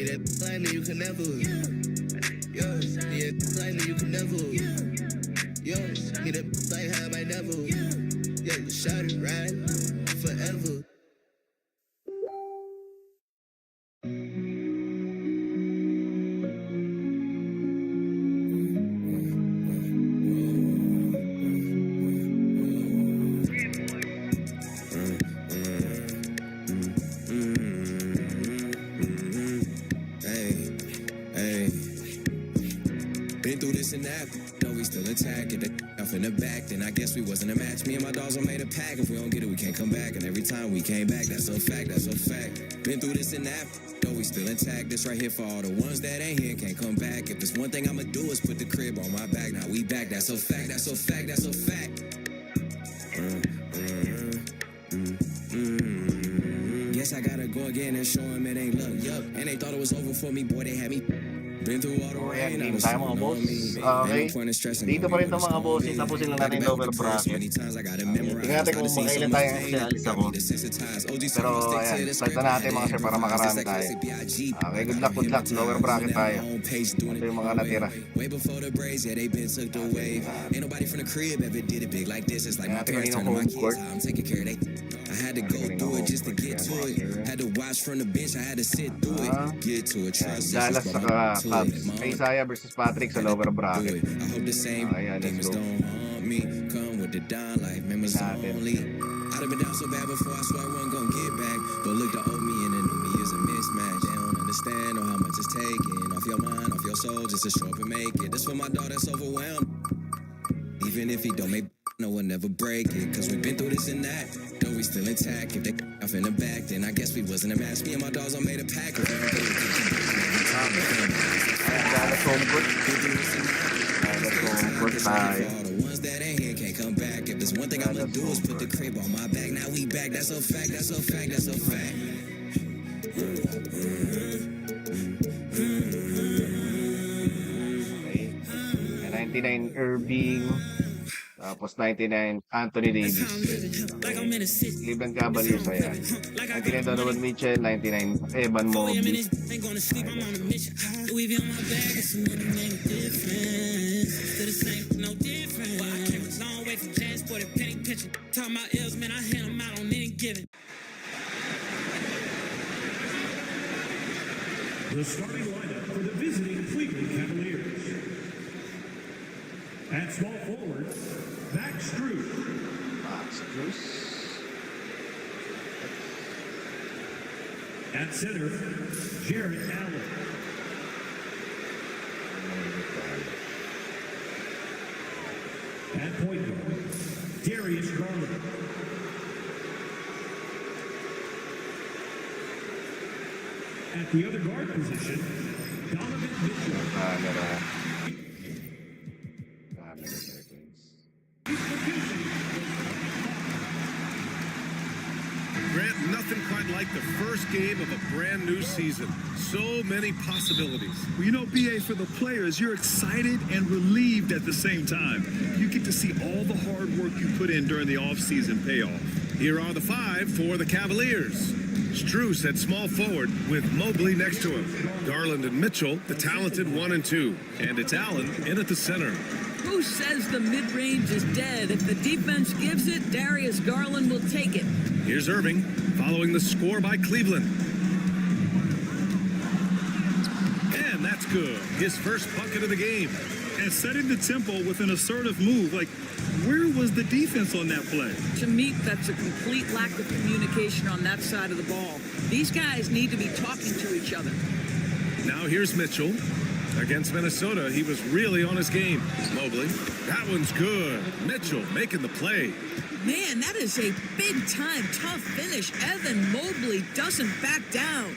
that line that you can never. Yo, need that line that you can never. Yo, need that like how I never. Yo, shout it right forever. Been through this and that, though we still attack. Get the off in the back, then I guess we wasn't a match. Me and my dogs all made a pack. If we don't get it, we can't come back. And every time we came back, that's a fact, that's a fact. Been through this and that, though we still intact. This right here for all the ones that ain't here, can't come back. If there's one thing I'ma do is put the crib on my back. Now we back, that's a fact, that's a fact, that's a fact. Guess I gotta go again and show them it ain't luck, yup. And they thought it was over for me, boy, they had me. Been through all the rain, I was tayo mga boss. Okay. Dito pa rin itong mga boss. Tapusin lang natin lower bracket. Tingnan natin kung makailan tayo kasi alis ako. Pero ayan, start na natin mga sir para makarami tayo. Okay, good luck, lower bracket tayo. Ito yung mga natira. I had to go through it just to get to it. Had to watch from the bench, I had to sit through it. Get to it, trust Dallas saka Cubs. Isaiah versus Patrick sa lower bracket. I hope the same demons don't haunt me. Come with the down life, members only. I'd have been down so bad before, I swear I wasn't gonna get back. But look, the old me and the new me is a mismatch. They don't understand or how much it's taking off your mind, off your soul, just to show up and make it. This for my dog that's overwhelmed. Even if he don't make no one never break it. Cause we've been through this and that, though we still intact. If they off in the back, then I guess we wasn't a match. Me and my dogs all made a pack. Dallas home court. Dallas home court tayo. The ones that ain't here can't come back. If there's one thing I'm gonna do is put the crib on my back. Now we back, that's a fact, that's a fact, that's a fact. 99 Irving. Tapos 99 Anthony Davis. Cleveland Cavaliers, ayan. 99 Donovan Mitchell, 99 Evan Mobley. The starting lineup for the visiting Cleveland Cavaliers. At small forward, Max Strus. At center, Jarrett Allen. At point guard, Darius Garland. At the other guard position, Donovan Mitchell. Grant, nothing quite like the first game of a brand new season. So many possibilities. Well, you know, BA, for the players, you're excited and relieved at the same time. You get to see all the hard work you put in during the offseason pay off. Here are the five for the Cavaliers. Strus at small forward with Mobley next to him. Garland and Mitchell, the talented 1 and 2. And it's Allen in at the center. Who says the mid-range is dead? If the defense gives it, Darius Garland will take it. Here's Irving, following the score by Cleveland. And that's good. His first bucket of the game. And setting the tempo with an assertive move. Like, where was the defense on that play? To me, that's a complete lack of communication on that side of the ball. These guys need to be talking to each other. Now here's Mitchell. Against Minnesota, he was really on his game. Mobley, that one's good. Mitchell making the play. Man, that is a big-time, tough finish. Evan Mobley doesn't back down.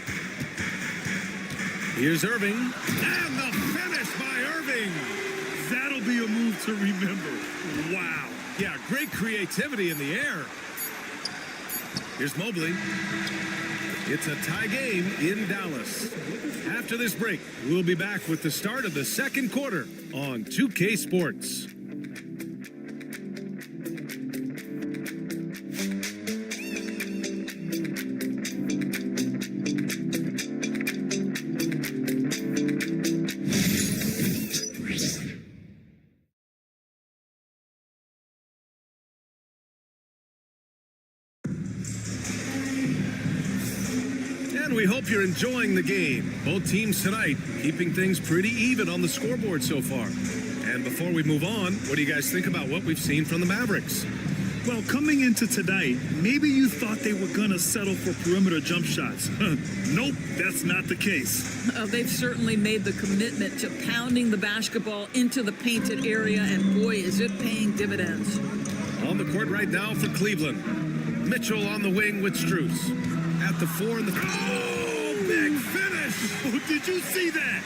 Here's Irving. And the finish by Irving. That'll be a move to remember. Wow. Yeah, great creativity in the air. Here's Mobley. It's a tie game in Dallas. After this break, we'll be back with the start of the second quarter on 2K Sports. hope you're enjoying the game. Both teams tonight keeping things pretty even on the scoreboard so far. And before we move on, what do you guys think about what we've seen from the Mavericks? Well, coming into tonight, maybe you thought they were going to settle for perimeter jump shots. Nope, that's not the case. They've certainly made the commitment to pounding the basketball into the painted area, and boy, is it paying dividends. On the court right now for Cleveland. Mitchell on the wing with Strus. At the 4 in the... Oh, big finish! Oh, did you see that?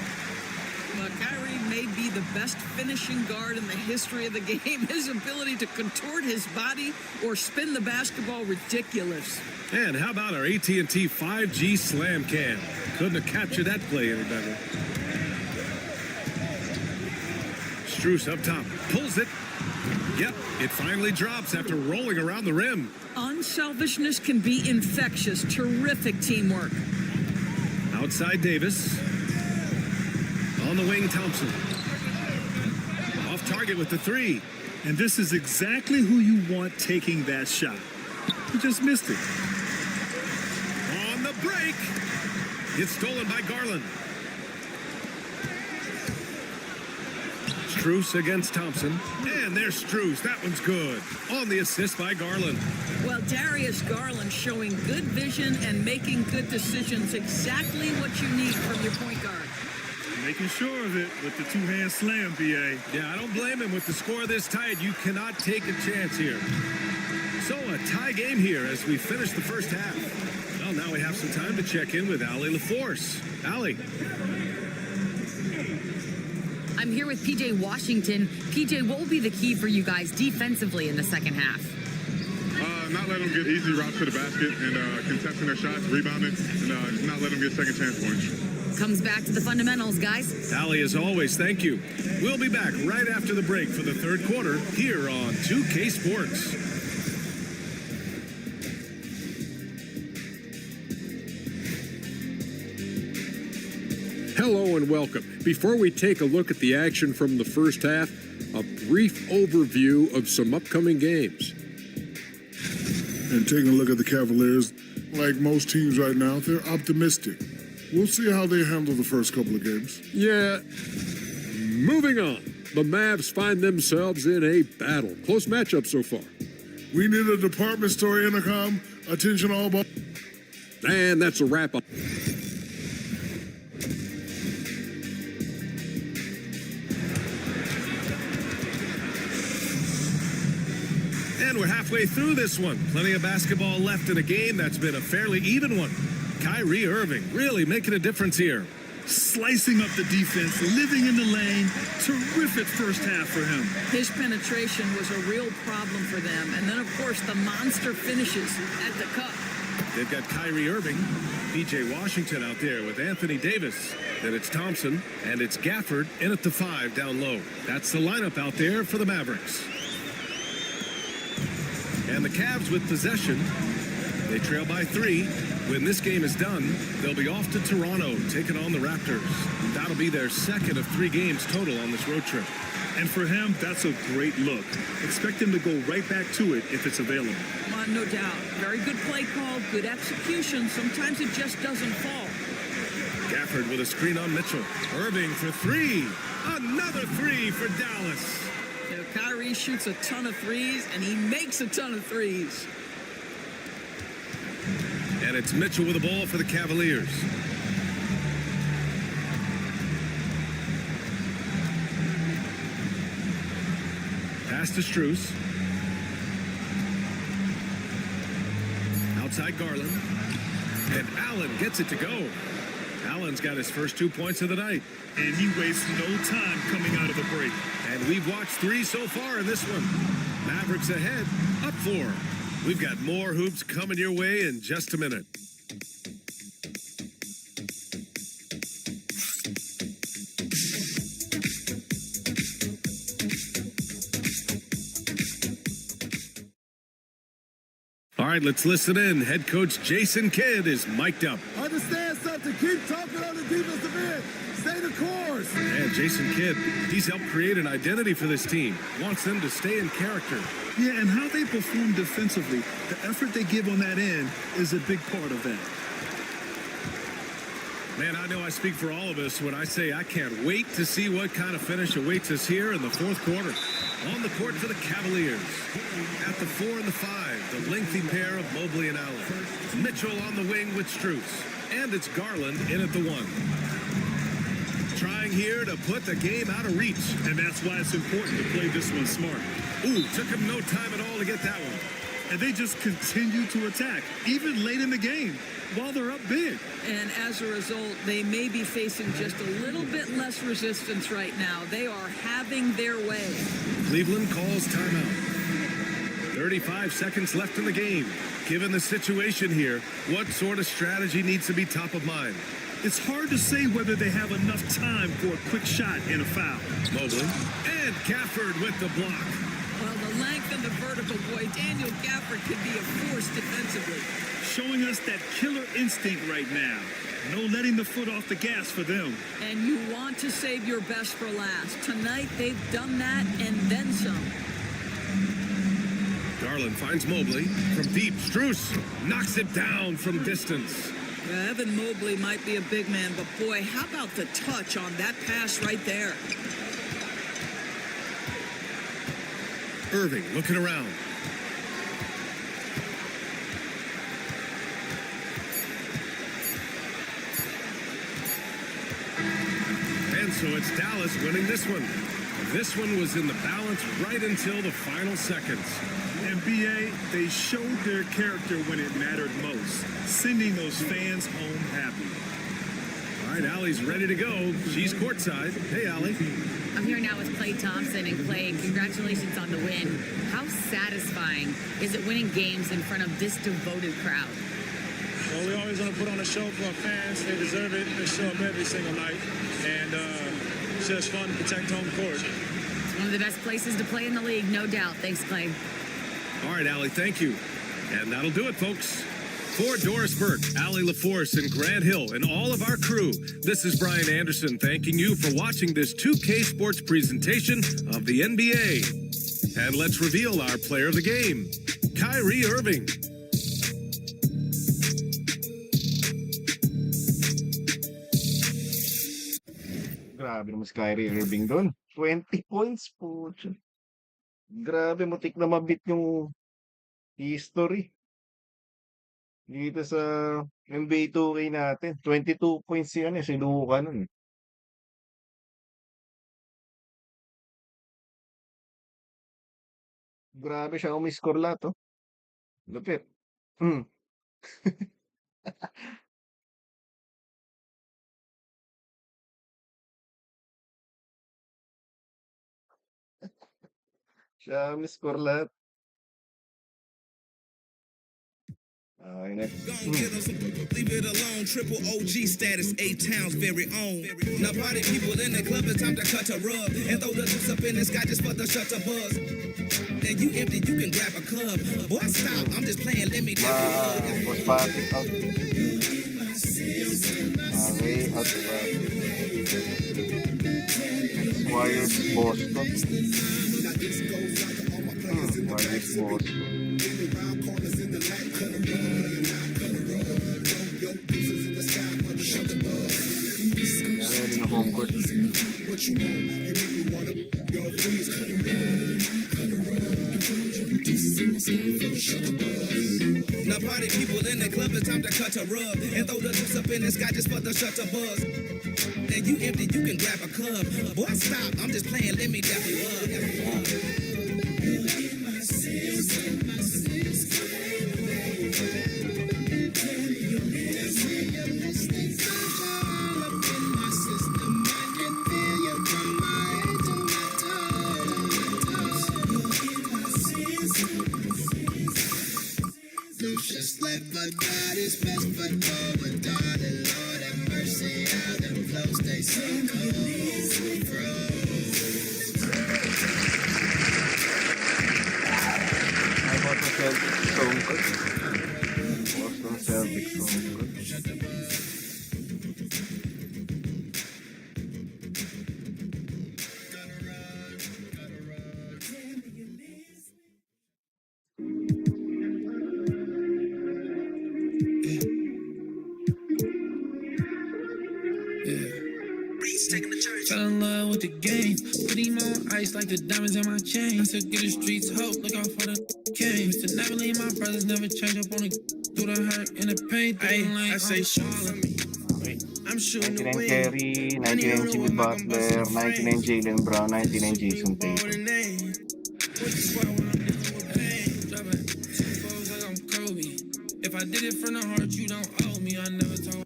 Kyrie may be the best finishing guard in the history of the game. His ability to contort his body or spin the basketball, ridiculous. And how about our AT&T 5G slam cam? Couldn't have captured that play any better. Strus up top, pulls it. Yep, it finally drops after rolling around the rim. Unselfishness can be infectious. Terrific teamwork. Outside Davis. On the wing, Thompson. Off target with the 3. And this is exactly who you want taking that shot. He just missed it. On the break. It's stolen by Garland. Strus against Thompson. And there's Strus. That one's good. On the assist by Garland. Well, Darius Garland showing good vision and making good decisions. Exactly what you need from your point guard. Making sure of it with the two-hand slam, B.A. Yeah, I don't blame him. With the score this tight, you cannot take a chance here. So a tie game here as we finish the first half. Well, now we have some time to check in with Allie LaForce. Allie. I'm here with P.J. Washington. P.J., what will be the key for you guys defensively in the second half? Not let them get easy routes to the basket and contesting their shots, rebounding, and not let them get second chance points. Comes back to the fundamentals, guys. Allie, as always, thank you. We'll be back right after the break for the third quarter here on 2K Sports. Hello and welcome. Before we take a look at the action from the first half, a brief overview of some upcoming games. And taking a look at the Cavaliers, like most teams right now, they're optimistic. We'll see how they handle the first couple of games. Yeah. Moving on. The Mavs find themselves in a battle. Close matchup so far. We need a department store intercom. Attention all ball. And that's a wrap up. And we're halfway through this one. Plenty of basketball left in a game that's been a fairly even one. Kyrie Irving really making a difference here. Slicing up the defense, living in the lane. Terrific first half for him. His penetration was a real problem for them. And then, of course, the monster finishes at the cup. They've got Kyrie Irving, P.J. Washington out there with Anthony Davis. Then it's Thompson, and it's Gafford in at the 5 down low. That's the lineup out there for the Mavericks. And the Cavs with possession. They trail by 3. When this game is done, they'll be off to Toronto, taking on the Raptors. That'll be their second of 3 games total on this road trip. And for him, that's a great look. Expect him to go right back to it if it's available. No doubt. Very good play call, good execution. Sometimes it just doesn't fall. Gafford with a screen on Mitchell. Irving for 3. Another 3 for Dallas. You know, Kyrie shoots a ton of threes, and he makes a ton of threes. And it's Mitchell with the ball for the Cavaliers. Pass to Strus. Outside Garland. And Allen gets it to go. Allen's got his first 2 points of the night. And he wastes no time coming out of the break. And we've watched 3 so far in this one. Mavericks ahead, up 4. We've got more hoops coming your way in just a minute. All right, let's listen in. Head coach Jason Kidd is mic'd up. Understand something. Keep talking on the defensive end. Stay the course. And Jason Kidd, he's helped create an identity for this team. Wants them to stay in character. Yeah, and how they perform defensively, the effort they give on that end is a big part of that. Man, I know I speak for all of us when I say I can't wait to see what kind of finish awaits us here in the fourth quarter. On the court for the Cavaliers. At the 4 and the 5, the lengthy pair of Mobley and Allen. Mitchell on the wing with Strus. And it's Garland in at the 1. Trying here to put the game out of reach. And that's why it's important to play this one smart. Ooh, took him no time at all to get that one. And they just continue to attack, even late in the game, while they're up big. And as a result, they may be facing just a little bit less resistance right now. They are having their way. Cleveland calls timeout. 35 seconds left in the game. Given the situation here, what sort of strategy needs to be top of mind? It's hard to say whether they have enough time for a quick shot and a foul. Mobley and Gafford with the block. Well, the length and the vertical, boy, Daniel Gafford could be a force defensively. Showing us that killer instinct right now. No letting the foot off the gas for them. And you want to save your best for last. Tonight, they've done that and then some. Garland finds Mobley from deep. Strus knocks it down from distance. Evan Mobley might be a big man, but boy, how about the touch on that pass right there? Irving looking around. And so it's Dallas winning this one. This one was in the balance right until the final seconds. NBA, they showed their character when it mattered most, sending those fans home happy. All right, Allie's ready to go. She's courtside. Hey, Allie. I'm here now with Klay Thompson. And Klay, congratulations on the win. How satisfying is it winning games in front of this devoted crowd? Well, we always want to put on a show for our fans. They deserve it. They show up every single night. And it's just fun to protect home court. It's one of the best places to play in the league, no doubt. Thanks, Klay. All right, Allie, thank you. And that'll do it, folks. For Doris Burke, Allie LaForce, and Grant Hill, and all of our crew, this is Brian Anderson thanking you for watching this 2K Sports presentation of the NBA. And let's reveal our player of the game, Kyrie Irving. Grabe naman si Kyrie Irving doon. 20 points po. Grabe, mutik na mabit yung history. Dito sa NBA 2K natin. 22 points yan si Luka nun. Grabe siya umiscore lahat, oh. Lupit. Siya umiscore lahat. Leave it alone, triple OG status, A-Town's very own. Now party people in the club, it's time to cut a rug and throw the juice up in the sky just for the shutter buzz. Then you empty, you can grab a club. Boy, stop, I'm just playing, let me Was party out. Okay, out. Warriors Boston. Warriors Boston. Ready na home court. Now party people in the club, it's time to cut a rug and throw the juice up in the sky just for the shutter buzz. Then you empty, you can grab a club. Boy, stop, I'm just playing, let me dap you up. Just left, but God is best, but forward, darling, Lord have mercy, how them flows, they so cold, How about the Celtics home court? Boston Celtics home court. Fell in love with the game. Put him on ice like the diamonds in my chain. I said, get the streets hope, look out for the game. Used to never leave my brothers, never change up on the through the hurt and the pain. I say, shoot for me. I'm shooting the 99 Kerry, 99 Jimmy Butler, 99 Jalen Brown, 99 Jason Tatum. If I did it from the heart, you don't owe me. I never told.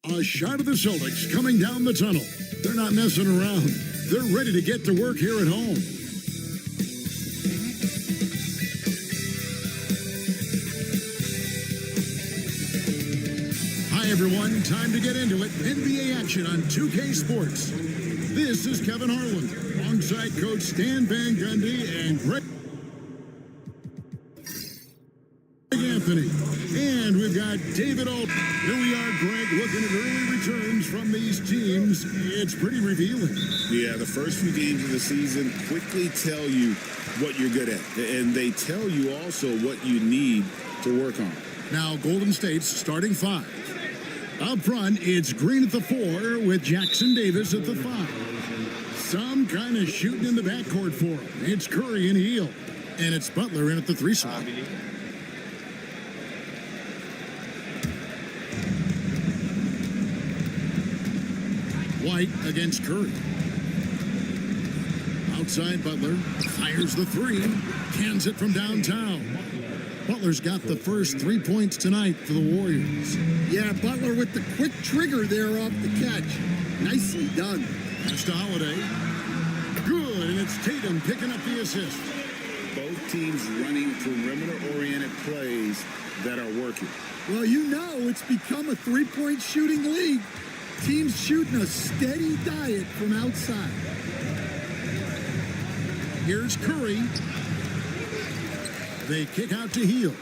A shot of the Celtics coming down the tunnel. They're not messing around. They're ready to get to work here at home. Hi, everyone. Time to get into it. NBA action on 2K Sports. This is Kevin Harlan, alongside Coach Stan Van Gundy and Greg Anthony. And we've got David Alt. Here we are, Greg, looking at early returns from these teams. It's pretty revealing. Yeah, the first few games of the season quickly tell you what you're good at. And they tell you also what you need to work on. Now, Golden State's starting five. Up front, it's Green at the 4 with Jackson Davis at the 5. Some kind of shooting in the backcourt for him. It's Curry and Hield. And it's Butler in at the 3 slot. White against Curry. Outside Butler, fires the 3, cans it from downtown. Butler's got the first 3 points tonight for the Warriors. Yeah, Butler with the quick trigger there off the catch. Nicely done. Pass to Holiday. Good, and it's Tatum picking up the assist. Both teams running perimeter-oriented plays that are working. Well, you know it's become a three-point shooting league. Teams shooting a steady diet from outside. Here's Curry. They kick out to Hield.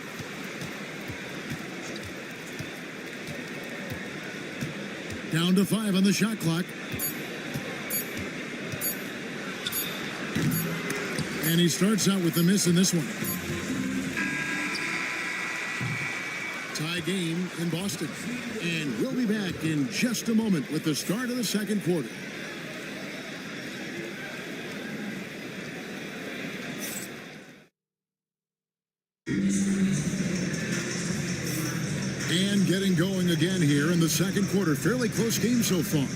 Down to 5 on the shot clock. And he starts out with the miss in this one. Tie game in Boston. And we'll be back in just a moment with the start of the second quarter. And getting going again here in the second quarter. Fairly close game so far.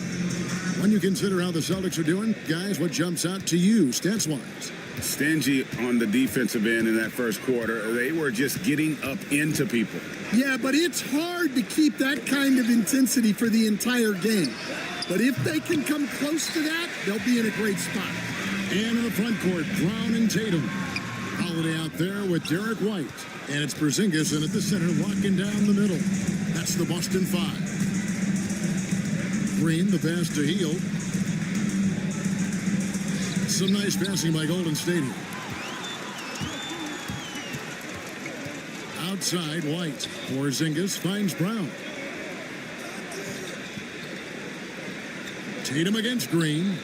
When you consider how the Celtics are doing, guys, what jumps out to you stats-wise? Stingy on the defensive end in that first quarter. They were just getting up into people. Yeah, but it's hard to keep that kind of intensity for the entire game. But if they can come close to that, they'll be in a great spot. And in the front court, Brown and Tatum. Holiday out there with Derek White. And it's Porzingis in at the center, locking down the middle. That's the Boston 5. Green, the pass to Hield. Some nice passing by Golden State here. Outside, White. Porzingis finds Brown. Tatum against Green.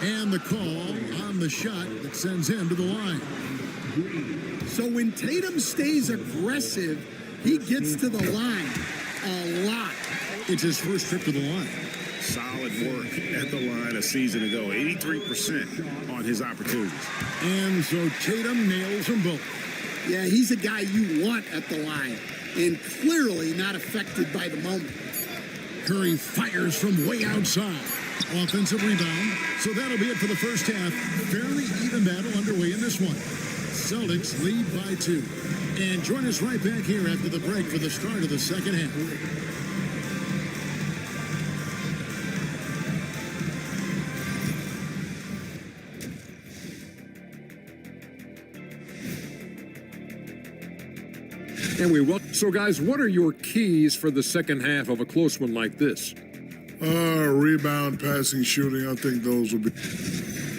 And the call on the shot that sends him to the line. So when Tatum stays aggressive, he gets to the line a lot. It's his first trip to the line. Solid work at the line a season ago. 83% on his opportunities. And so Tatum nails them both. Yeah, he's a guy you want at the line. And clearly not affected by the moment. Curry fires from way outside. Offensive rebound. So that'll be it for the first half. Fairly even battle underway in this one. Celtics lead by 2. And join us right back here after the break for the start of the second half. And we will. So, guys, what are your keys for the second half of a close one like this? Rebound, passing, shooting. I think those will be.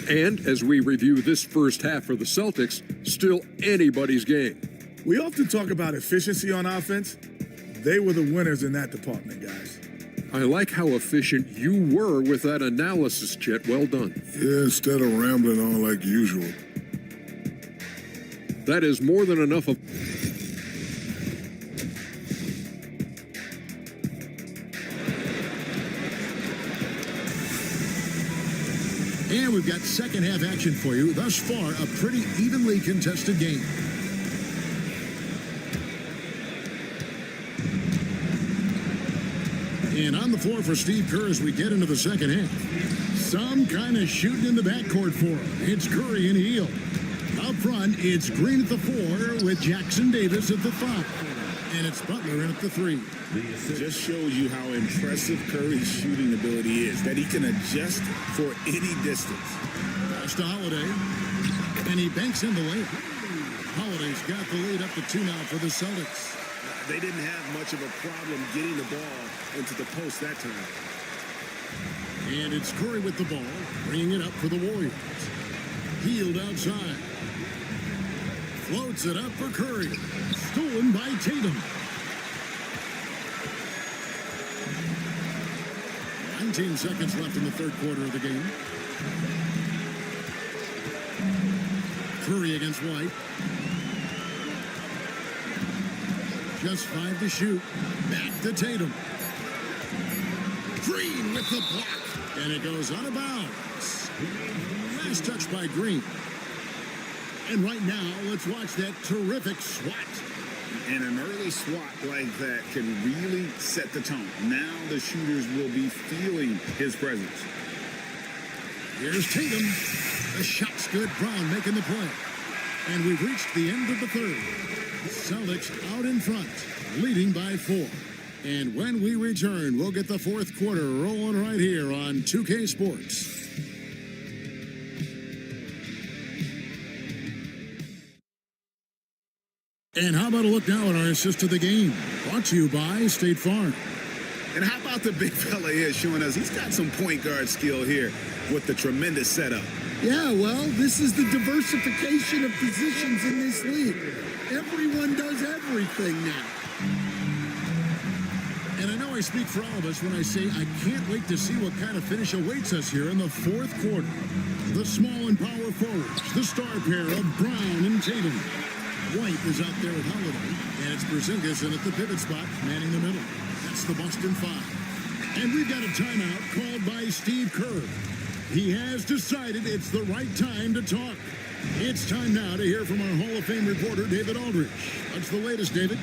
And as we review this first half for the Celtics, still anybody's game. We often talk about efficiency on offense. They were the winners in that department, guys. I like how efficient you were with that analysis, Chet. Well done. Yeah, instead of rambling on like usual. That is more than enough of... And we've got second half action for you. Thus far, a pretty evenly contested game. And on the floor for Steve Kerr as we get into the second half. Some kind of shooting in the backcourt for him. It's Curry and Hill. Up front, it's Green at the 4 with Jackson Davis at the 5. And it's Butler in at the 3. Just shows you how impressive Curry's shooting ability is, that he can adjust for any distance. Pass to Holiday. And he banks in the layup. Holiday's got the lead up to 2 now for the Celtics. They didn't have much of a problem getting the ball into the post that time. And it's Curry with the ball, bringing it up for the Warriors. Healed outside. Floats it up for Curry. Stolen by Tatum. 19 seconds left in the third quarter of the game. Curry against White. Just 5 to shoot. Back to Tatum. Green with the block. And it goes out of bounds. Last touch by Green. And right now, let's watch that terrific swat. And an early swat like that can really set the tone. Now the shooters will be feeling his presence. Here's Tatum. The shot's good. Brown making the play. And we've reached the end of the third. Celtics out in front, leading by 4. And when we return, we'll get the fourth quarter rolling right here on 2K Sports. And how about a look now at our assist to the game? Brought to you by State Farm. And how about the big fella here showing us he's got some point guard skill here with the tremendous setup. Yeah, well, this is the diversification of positions in this league. Everyone does everything now. And I know I speak for all of us when I say I can't wait to see what kind of finish awaits us here in the fourth quarter. The small and power forwards, the star pair of Brown and Tatum. White is out there with Holiday, and it's Porzingis in at the pivot spot, manning the middle. That's the Boston 5. And we've got a timeout called by Steve Kerr. He has decided it's the right time to talk. It's time now to hear from our Hall of Fame reporter, David Aldrich. What's the latest, David?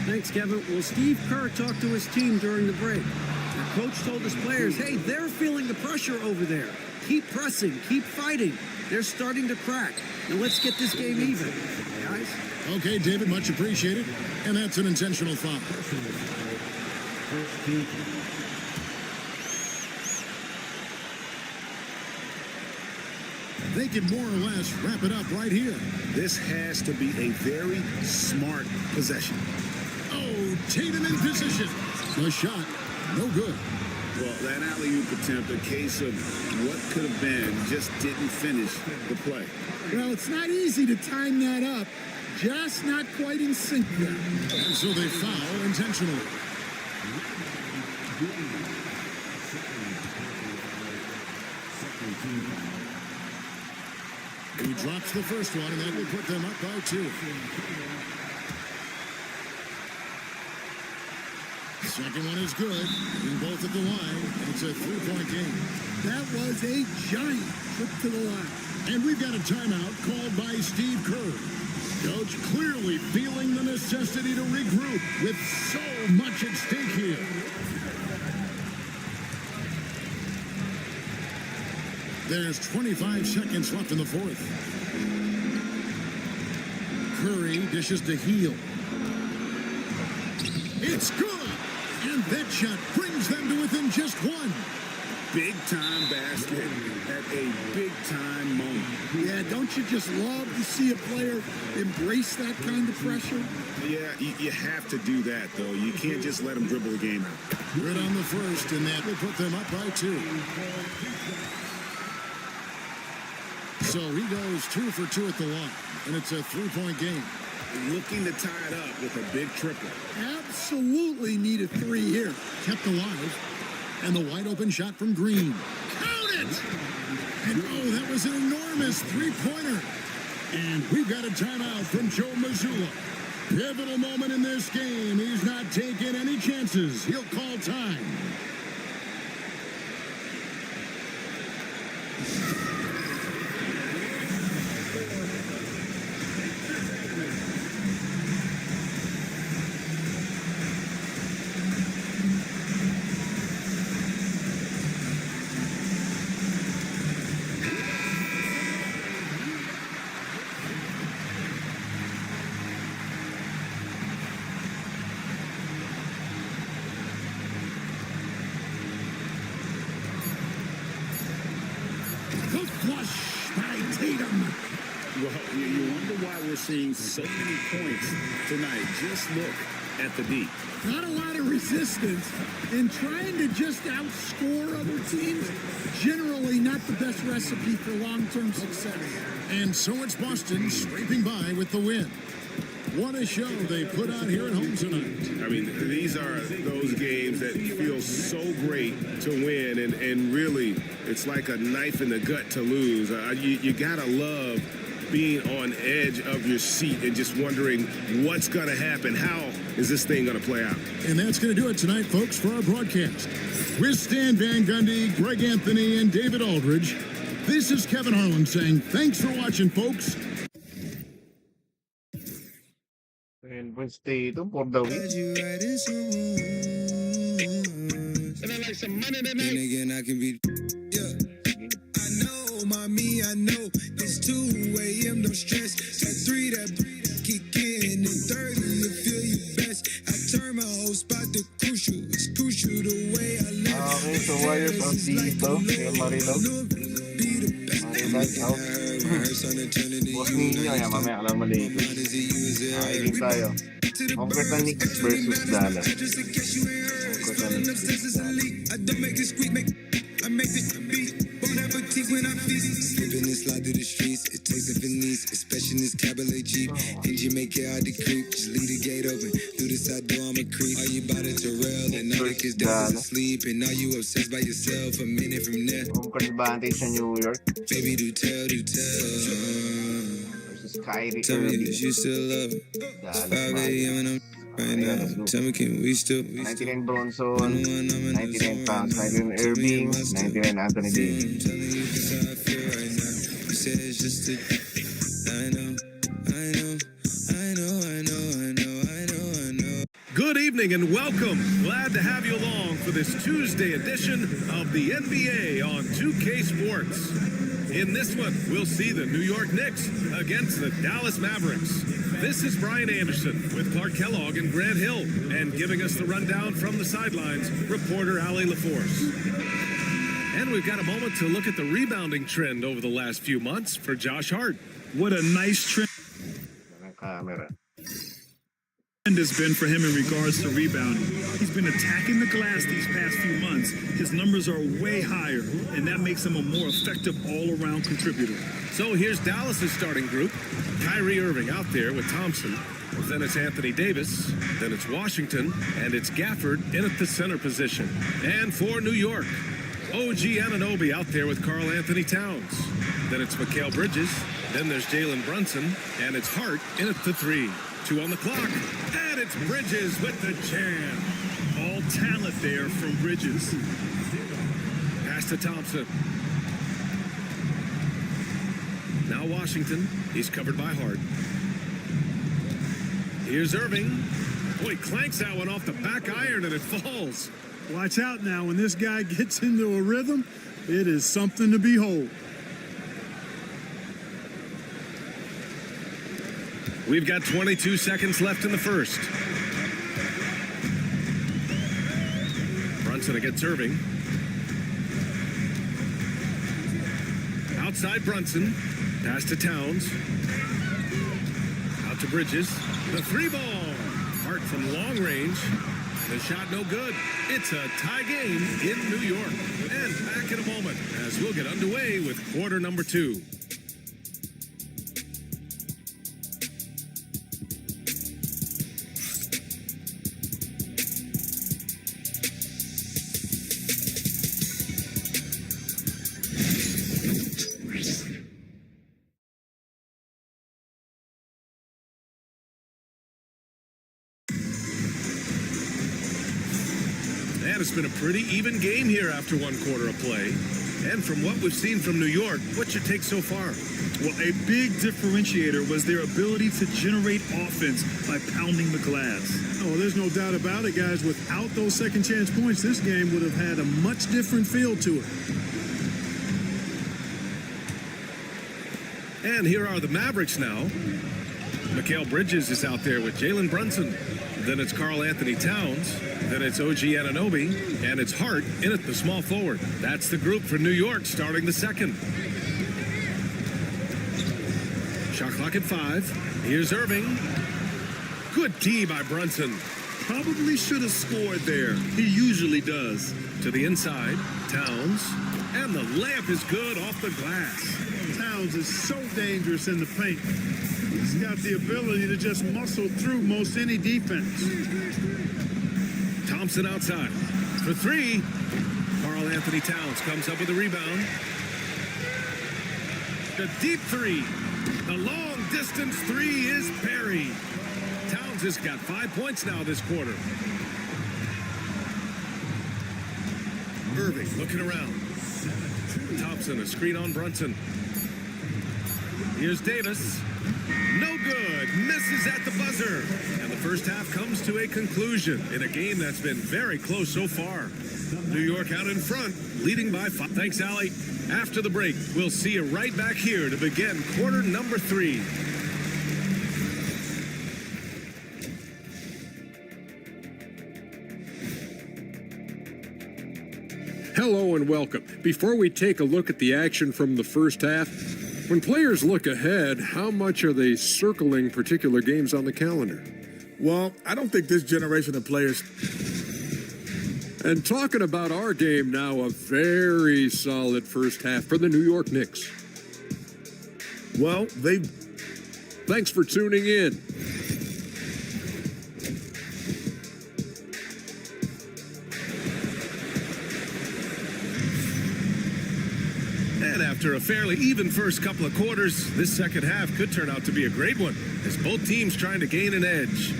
Thanks, Kevin. Well, Steve Kerr talked to his team during the break. The coach told his players, hey, they're feeling the pressure over there. Keep pressing, keep fighting. They're starting to crack. Now let's get this game even, guys. Okay, David, much appreciated. And that's an intentional foul. They can more or less wrap it up right here. This has to be a very smart possession. Oh, Tatum in position. The shot, no good. Well, that alley-oop attempt, a case of what could have been, just didn't finish the play. Well, it's not easy to time that up. Just not quite in sync there. And so they foul intentionally. He drops the first one, and that will put them up by 2. Second one is good. In both at the line, and it's a 3-point game. That was a giant trip to the line. And we've got a timeout called by Steve Kerr. Coach clearly feeling the necessity to regroup with so much at stake here. There's 25 seconds left in the fourth. Curry dishes to Hill. It's good! And that shot brings them to within just 1. Big-time basket at a big-time moment. Yeah, don't you just love to see a player embrace that kind of pressure? Yeah, you have to do that, though. You can't just let him dribble the game out. Good on the first, and that will put them up by 2. So he goes 2 for 2 at the line, and it's a 3-point game. Looking to tie it up with a big triple. Absolutely need a 3 here. Kept alive. And the wide open shot from Green. Count it! And oh, that was an enormous 3-pointer. And we've got a timeout from Joe Mazzulla. Pivotal moment in this game. He's not taking any chances. He'll call time. The flush by Tatum. Well, you wonder why we're seeing so many points tonight. Just look at the D. Not a lot of resistance, and trying to just outscore other teams, generally not the best recipe for long-term success. And so it's Boston scraping by with the win. What a show they put on here at home tonight. I mean, these are those games that feel so great to win, and really, it's like a knife in the gut to lose. You gotta love being on edge of your seat and just wondering what's going to happen. How is this thing going to play out? And that's going to do it tonight, folks, for our broadcast. With Stan Van Gundy, Greg Anthony, and David Aldridge, this is Kevin Harlan saying thanks for watching, folks. And Wednesday, for the week. And I like some money tonight. And again, I can be. I know, mommy, I know. It's 2 a.m., no stress. At 3, that kick in. At 30, you feel you best. I turn my whole spot to crucial. It's crucial the way I live. Okay, so Warriors out dito. Kaya Marilog. Marilog out. Boss ninyo, yan mamaya alam mali. Makiling tayo. Conquer the Knicks versus Dallas. Conquer the Knicks versus Dallas. I make this beat, bon appetit when I feast. Slipping and slide through the streets, it takes a finesse, especially in this cabaret Jeep. Engine make it hard to creep, just leave the gate open. Through the side door, I'm a creep. Are you about to Terrell? And all the kids down asleep. And are you obsessed by yourself? A minute from there. Home court advantage sa New York. Baby, do tell, do tell. Versus Kyrie Tell me Irving. that you still love her. Dallas 5 a.m. and I'm right now. Tell me, can we still? 99 Bronson, 99 pounds, 99 Irving, 99 Anthony Davis. Telling you just how I feel right now. You said it's just a. I know. Good evening and welcome. Glad to have you along for this Tuesday edition of the NBA on 2K Sports. In this one, we'll see the New York Knicks against the Dallas Mavericks. This is Brian Anderson with Clark Kellogg and Grant Hill, and giving us the rundown from the sidelines, reporter Allie LaForce. And we've got a moment to look at the rebounding trend over the last few months for Josh Hart. What a nice trend Camera. has been for him in regards to rebounding. He's been attacking the glass these past few months. His numbers are way higher, and that makes him a more effective all-around contributor. So here's Dallas's starting group. Kyrie Irving out there with Thompson. Then it's Anthony Davis. Then it's Washington. And it's Gafford in at the center position. And for New York, OG Anunoby out there with Karl Anthony Towns. Then it's Mikal Bridges. Then there's Jalen Brunson. And it's Hart in at the 3. 2 on the clock. And it's Bridges with the jam. All talent there from Bridges. Pass to Thompson. Now Washington. He's covered by Hart. Here's Irving. Boy, clanks that one off the back iron and it falls. Watch out now. When this guy gets into a rhythm, it is something to behold. We've got 22 seconds left in the first. Brunson against Irving. Outside Brunson. Pass to Towns. Out to Bridges. The 3 ball. Hart from long range. The shot no good. It's a tie game in New York. And back in a moment as we'll get underway with quarter number 2. And it's been a pretty even game here after 1 quarter of play. And from what we've seen from New York, what's your take so far? Well, a big differentiator was their ability to generate offense by pounding the glass. Oh, there's no doubt about it, guys. Without those second chance points, this game would have had a much different feel to it. And here are the Mavericks now. Mikal Bridges is out there with Jalen Brunson. Then it's Karl Anthony Towns. Then it's OG Anunoby. And it's Hart in at the small forward. That's the group for New York starting the second. Shot clock at 5. Here's Irving. Good D by Brunson. Probably should have scored there. He usually does. To the inside, Towns. And the layup is good off the glass. Towns is so dangerous in the paint. He's got the ability to just muscle through most any defense. Thompson outside. For 3. Karl Anthony Towns comes up with a rebound. The deep 3. The long distance 3 is Perry. Towns has got 5 points now this quarter. Irving looking around. Thompson, a screen on Brunson. Here's Davis. No good. Misses at the buzzer. And the first half comes to a conclusion in a game that's been very close so far. New York out in front, leading by 5. Thanks, Allie. After the break, we'll see you right back here to begin quarter number 3. Hello and welcome. Before we take a look at the action from the first half, when players look ahead, how much are they circling particular games on the calendar? Well, I don't think this generation of players... And talking about our game now, a very solid first half for the New York Knicks. Well, Thanks for tuning in. And after a fairly even first couple of quarters, this second half could turn out to be a great one, as both teams trying to gain an edge.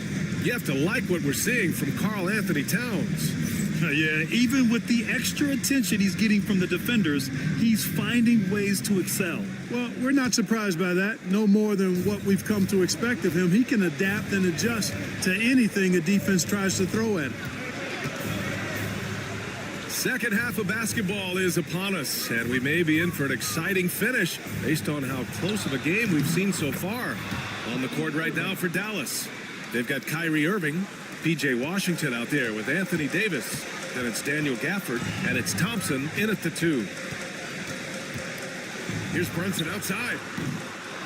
You have to like what we're seeing from Karl Anthony Towns. Yeah, even with the extra attention he's getting from the defenders, he's finding ways to excel. Well, we're not surprised by that. No more than what we've come to expect of him. He can adapt and adjust to anything a defense tries to throw at him. Second half of basketball is upon us, and we may be in for an exciting finish based on how close of a game we've seen so far. On the court right now for Dallas, they've got Kyrie Irving, P.J. Washington out there with Anthony Davis. Then it's Daniel Gafford, and it's Thompson in at the 2. Here's Brunson outside.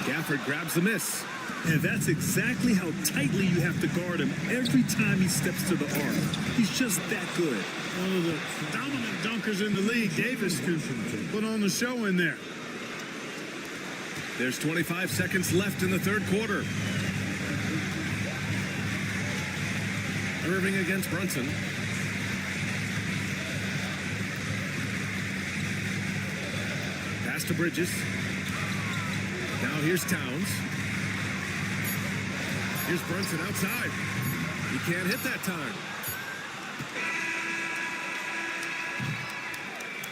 Gafford grabs the miss. And that's exactly how tightly you have to guard him every time he steps to the arc. He's just that good. One of the dominant dunkers in the league. Davis can put on the show in there. There's 25 seconds left in the third quarter. Irving against Brunson. Pass to Bridges. Now here's Towns. Here's Brunson outside. He can't hit that time.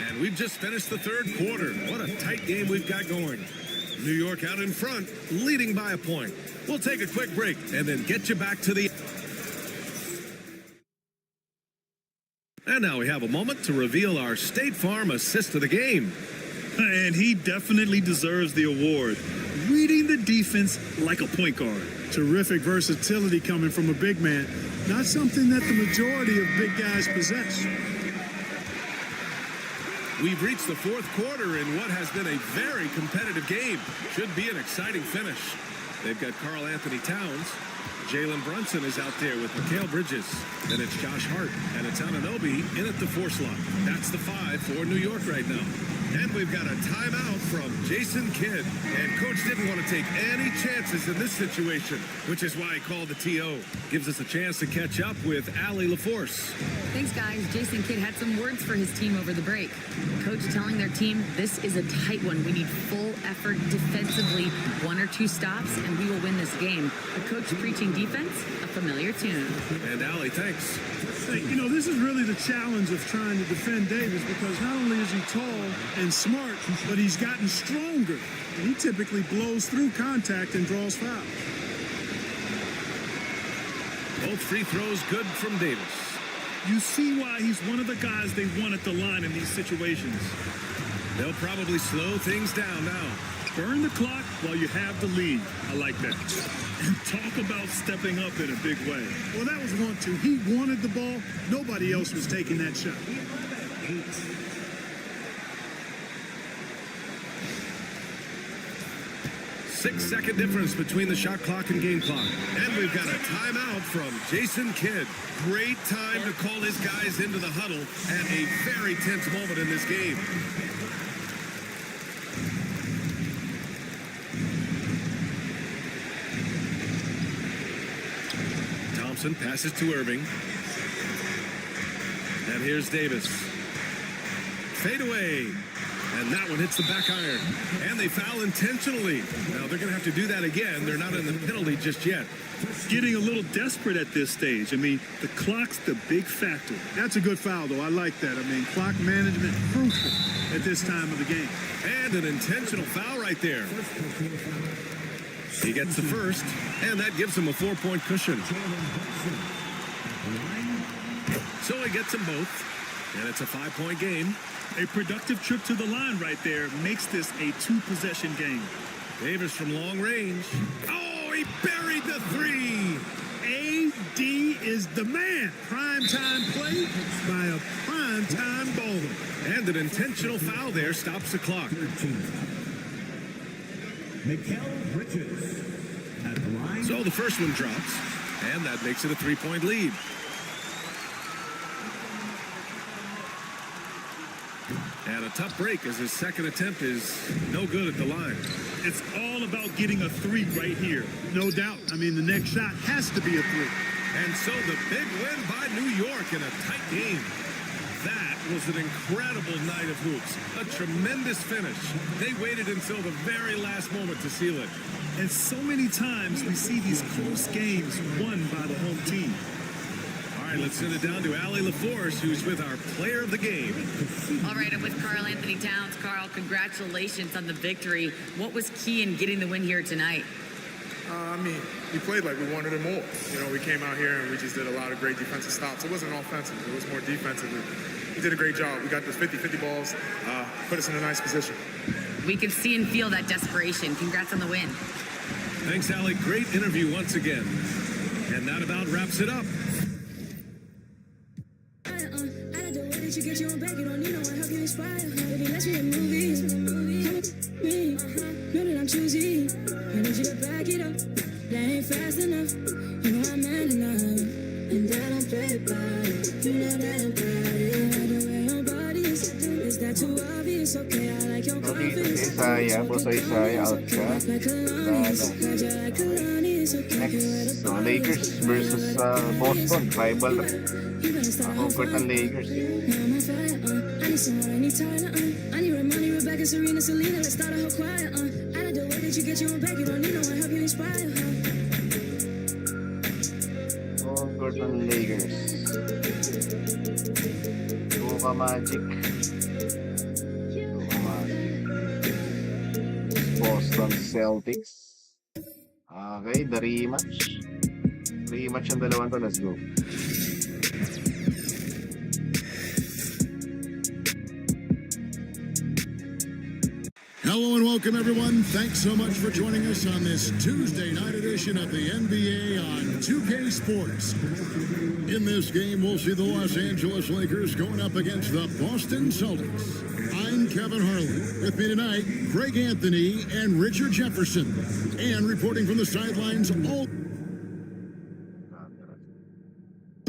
And we've just finished the third quarter. What a tight game we've got going. New York out in front, leading by a point. We'll take a quick break and then get you back to the... And now we have a moment to reveal our State Farm assist of the game. And he definitely deserves the award. Reading the defense like a point guard. Terrific versatility coming from a big man. Not something that the majority of big guys possess. We've reached the fourth quarter in what has been a very competitive game. Should be an exciting finish. They've got Karl Anthony Towns. Jalen Brunson is out there with Mikal Bridges. Then it's Josh Hart and it's Anunoby in at the 4 slot. That's the 5 for New York right now. And we've got a timeout from Jason Kidd. And Coach didn't want to take any chances in this situation, which is why he called the TO. Gives us a chance to catch up with Allie LaForce. Thanks, guys. Jason Kidd had some words for his team over the break. Coach telling their team, this is a tight one. We need full effort defensively, 1 or 2 stops, and we will win this game. The coach preaching defense, a familiar tune. And Allie, thanks. Hey, you know, this is really the challenge of trying to defend Davis, because not only is he tall and smart, but he's gotten stronger. And he typically blows through contact and draws fouls. Both free throws good from Davis. You see why he's one of the guys they want at the line in these situations. They'll probably slow things down now. Burn the clock while you have the lead. I like that. And talk about stepping up in a big way. Well, that was 1-2. He wanted the ball. Nobody else was taking that shot. 6-second difference between the shot clock and game clock. And we've got a timeout from Jason Kidd. Great time to call his guys into the huddle at a very tense moment in this game. Thompson passes to Irving. And here's Davis. Fade away. And that one hits the back iron. And they foul intentionally. Now they're going to have to do that again. They're not in the penalty just yet. Getting a little desperate at this stage. I mean, the clock's the big factor. That's a good foul, though. I like that. I mean, clock management crucial at this time of the game. And an intentional foul right there. He gets the first, and that gives him a 4-point cushion. So he gets them both, and it's a 5-point game. A productive trip to the line right there makes this a 2-possession game. Davis from long range. Oh, he buried the three. AD is the man. Prime-time play by a prime-time baller. And an intentional foul there stops the clock. So the first one drops, and that makes it a 3-point lead. And a tough break as his second attempt is no good at the line. It's all about getting a 3 right here. No doubt. I mean, the next shot has to be a 3. And so the big win by New York in a tight game. That was an incredible night of hoops. A tremendous finish. They waited until the very last moment to seal it. And so many times we see these close games won by the home team. All right, let's send it down to Allie LaForce, who's with our player of the game. All right, I'm with Karl Anthony Towns. Karl, congratulations on the victory. What was key in getting the win here tonight? I mean, we played like we wanted it more. You know, we came out here and we just did a lot of great defensive stops. It wasn't offensive. It was more defensive. We did a great job. We got those 50-50 balls, put us in a nice position. We can see and feel that desperation. Congrats on the win. Thanks, Allie. Great interview once again. And that about wraps it up. You get your own bag, you don't need no one help you inspire. Baby, let's be a movie. Me, know that I'm choosy. I need you to back it up. That ain't fast enough. You know I'm man enough. And I don't play by it. You know that I'm proud of the way your body is that too obvious? Okay, I like your confidence. Isaiah, boss Isaiah, out ka. Next, so Lakers versus Boston, rival. Comfort ng Lakers. I need someone, I need Tyler, I need Ramoni, Rebecca, Serena, Selena, let's start a whole choir, I like the way that you get your own bag, you don't need no one help you inspire, Comfort ng Lakers. Luka Magic. Boston Celtics. Okay, the rematch. Rematch ang dalawang to, let's go. Hello and welcome, everyone. Thanks so much for joining us on this Tuesday night edition of the NBA on 2K Sports. In this game, we'll see the Los Angeles Lakers going up against the Boston Celtics. I'm Kevin Harlan. With me tonight, Greg Anthony and Richard Jefferson. And reporting from the sidelines all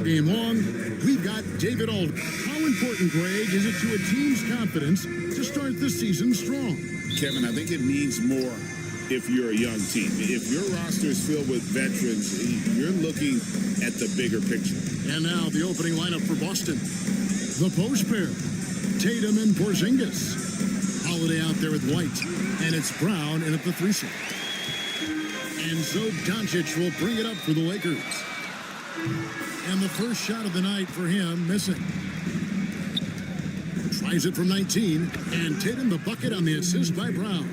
game long, we've got David Aldridge. How important, Greg, is it to a team's confidence to start the season strong? Kevin, I think it means more if you're a young team. If your roster is filled with veterans, you're looking at the bigger picture. And now the opening lineup for Boston. The post pair, Tatum and Porzingis. Holiday out there with White, and it's Brown in at the 3 slot. And so Doncic will bring it up for the Lakers. And the first shot of the night for him, missing. Tries it from 19, and Tatum the bucket on the assist by Brown.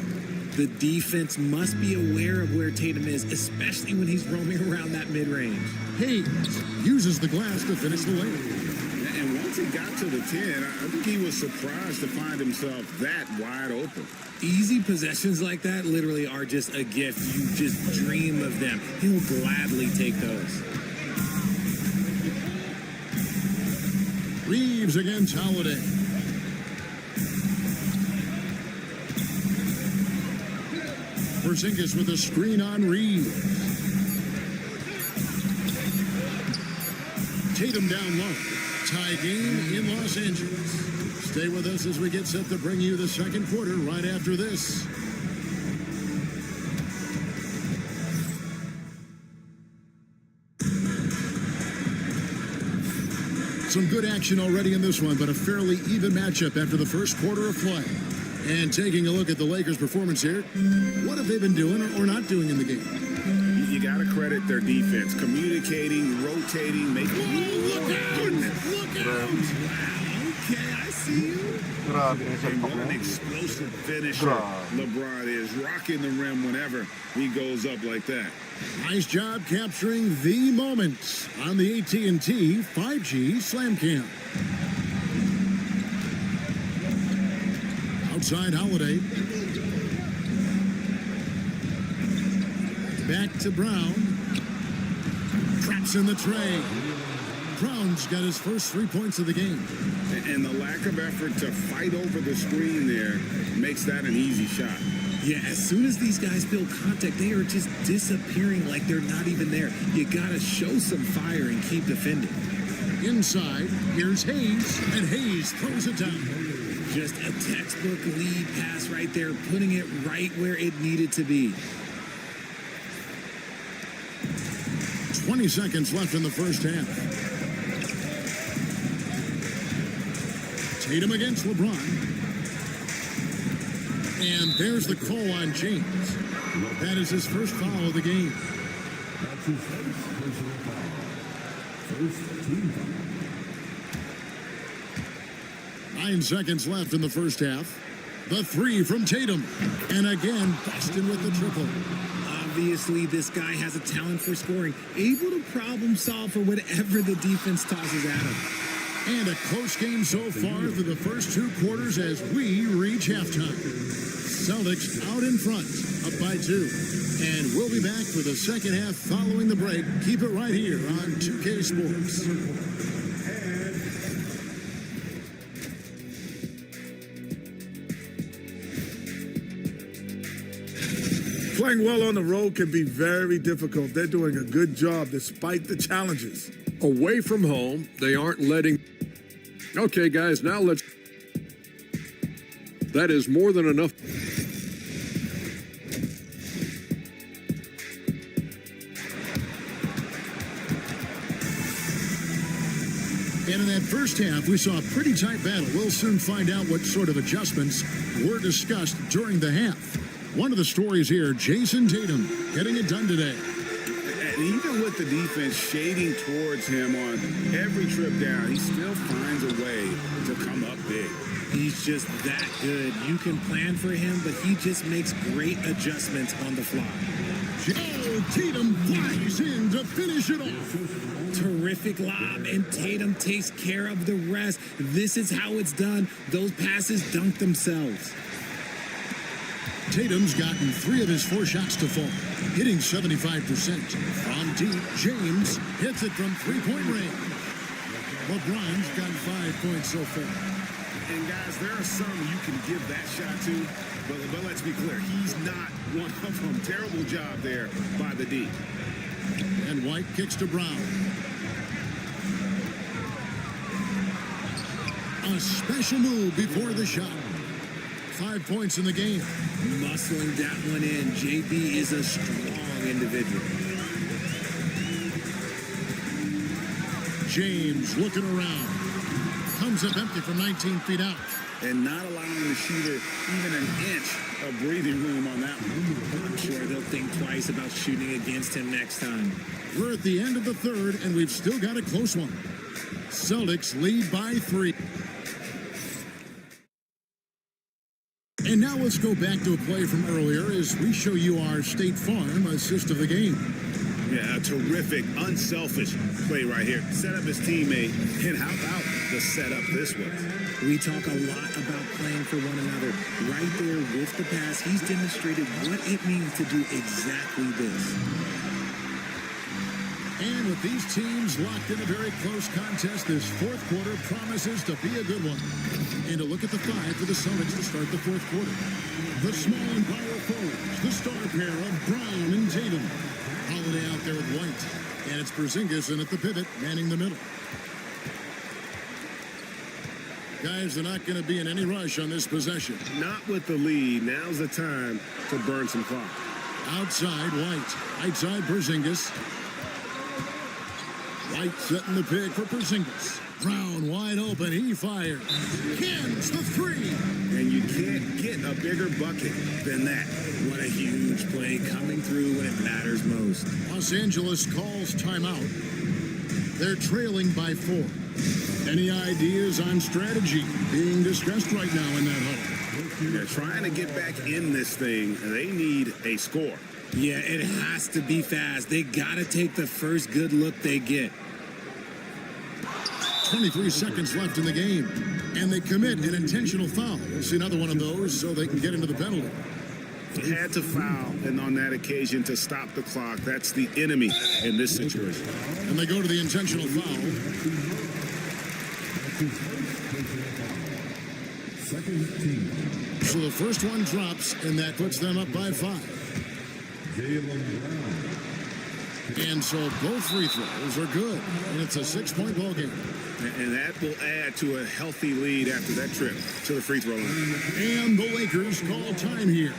The defense must be aware of where Tatum is, especially when he's roaming around that mid-range. Hayes uses the glass to finish the layup. And once he got to the 10, I think he was surprised to find himself that wide open. Easy possessions like that literally are just a gift. You just dream of them. He'll gladly take those. Reeves against Holiday. Porzingis with a screen on Reed. Tatum down low. Tie game in Los Angeles. Stay with us as we get set to bring you the second quarter right after this. Some good action already in this one, but a fairly even matchup after the first quarter of play. And taking a look at the Lakers' performance here, what have they been doing or not doing in the game? You got to credit their defense, communicating, rotating, making. Look out! Look out! Wow, okay, I see you. And what an explosive finisher LeBron is, rocking the rim whenever he goes up like that. Nice job capturing the moments on the AT&T 5G Slam Cam. Outside Holiday. Back to Brown. Traps in the tray. Brown's got his first 3 points of the game. And the lack of effort to fight over the screen there makes that an easy shot. Yeah, as soon as these guys feel contact, they are just disappearing like they're not even there. You gotta show some fire and keep defending. Inside, here's Hayes, and Hayes throws it down. Just a textbook lead pass right there, putting it right where it needed to be. 20 seconds left in the first half. Tatum against LeBron. And there's the call on James. That is his first foul of the game. That's his first personal foul. First team foul. 9 seconds left in the first half. The three from Tatum. And again, Boston with the triple. Obviously, this guy has a talent for scoring, able to problem solve for whatever the defense tosses at him. And a close game so far through the first 2 quarters as we reach halftime. Celtics out in front, up by 2. And we'll be back for the second half following the break. Keep it right here on 2K Sports. Playing well on the road can be very difficult. They're doing a good job despite the challenges. Away from home, they aren't letting... Okay, guys, now let's... That is more than enough. And in that first half, we saw a pretty tight battle. We'll soon find out what sort of adjustments were discussed during the half. One of the stories here, Jason Tatum getting it done today. And even with the defense shading towards him on every trip down, he still finds a way to come up big. He's just that good. You can plan for him, but he just makes great adjustments on the fly. Oh, Tatum flies in to finish it off. Terrific lob, and Tatum takes care of the rest. This is how it's done. Those passes dunk themselves. Tatum's gotten 3 of his 4 shots to fall, hitting 75%. From deep, James hits it from 3-point range. LeBron's gotten 5 points so far. And guys, there are some you can give that shot to, but let's be clear, he's not one of them. Terrible job there by the D. And White kicks to Brown. A special move before the shot. 5 points in the game. Muscling that one in. JB is a strong individual. James looking around. Comes up empty from 19 feet out. And not allowing the shooter even an inch of breathing room on that one. I'm sure they'll think twice about shooting against him next time. We're at the end of the third, and we've still got a close one. Celtics lead by 3. And now let's go back to a play from earlier as we show you our State Farm assist of the game. Yeah, a terrific, unselfish play right here. Set up his teammate, and how about the setup this was? We talk a lot about playing for one another. Right there with the pass, he's demonstrated what it means to do exactly this. And with these teams locked in a very close contest, this fourth quarter promises to be a good one. And a look at the five for the Celtics to start the fourth quarter. The small and power forwards, the star pair of Brown and Tatum. Holiday out there with White. And it's Porzingis in at the pivot, manning the middle. Guys, they're not going to be in any rush on this possession. Not with the lead. Now's the time to burn some clock. Outside, White. Outside, Porzingis. White setting the pick for Porzingis. Brown wide open. He fires. Cans the three. And you can't get a bigger bucket than that. What a huge play coming through when it matters most. Los Angeles calls timeout. They're trailing by 4. Any ideas on strategy being discussed right now in that huddle? They're trying to get back in this thing. They need a score. Yeah, it has to be fast. They got to take the first good look they get. 23 seconds left in the game, and they commit an intentional foul. We'll see another one of those so they can get into the penalty. They had to foul, and on that occasion to stop the clock. That's the enemy in this situation. And they go to the intentional foul. So the first one drops, and that puts them up by 5. And so both free throws are good, and it's a 6-point ball game. And that will add to a healthy lead after that trip to the free throw line. And the Lakers call time here.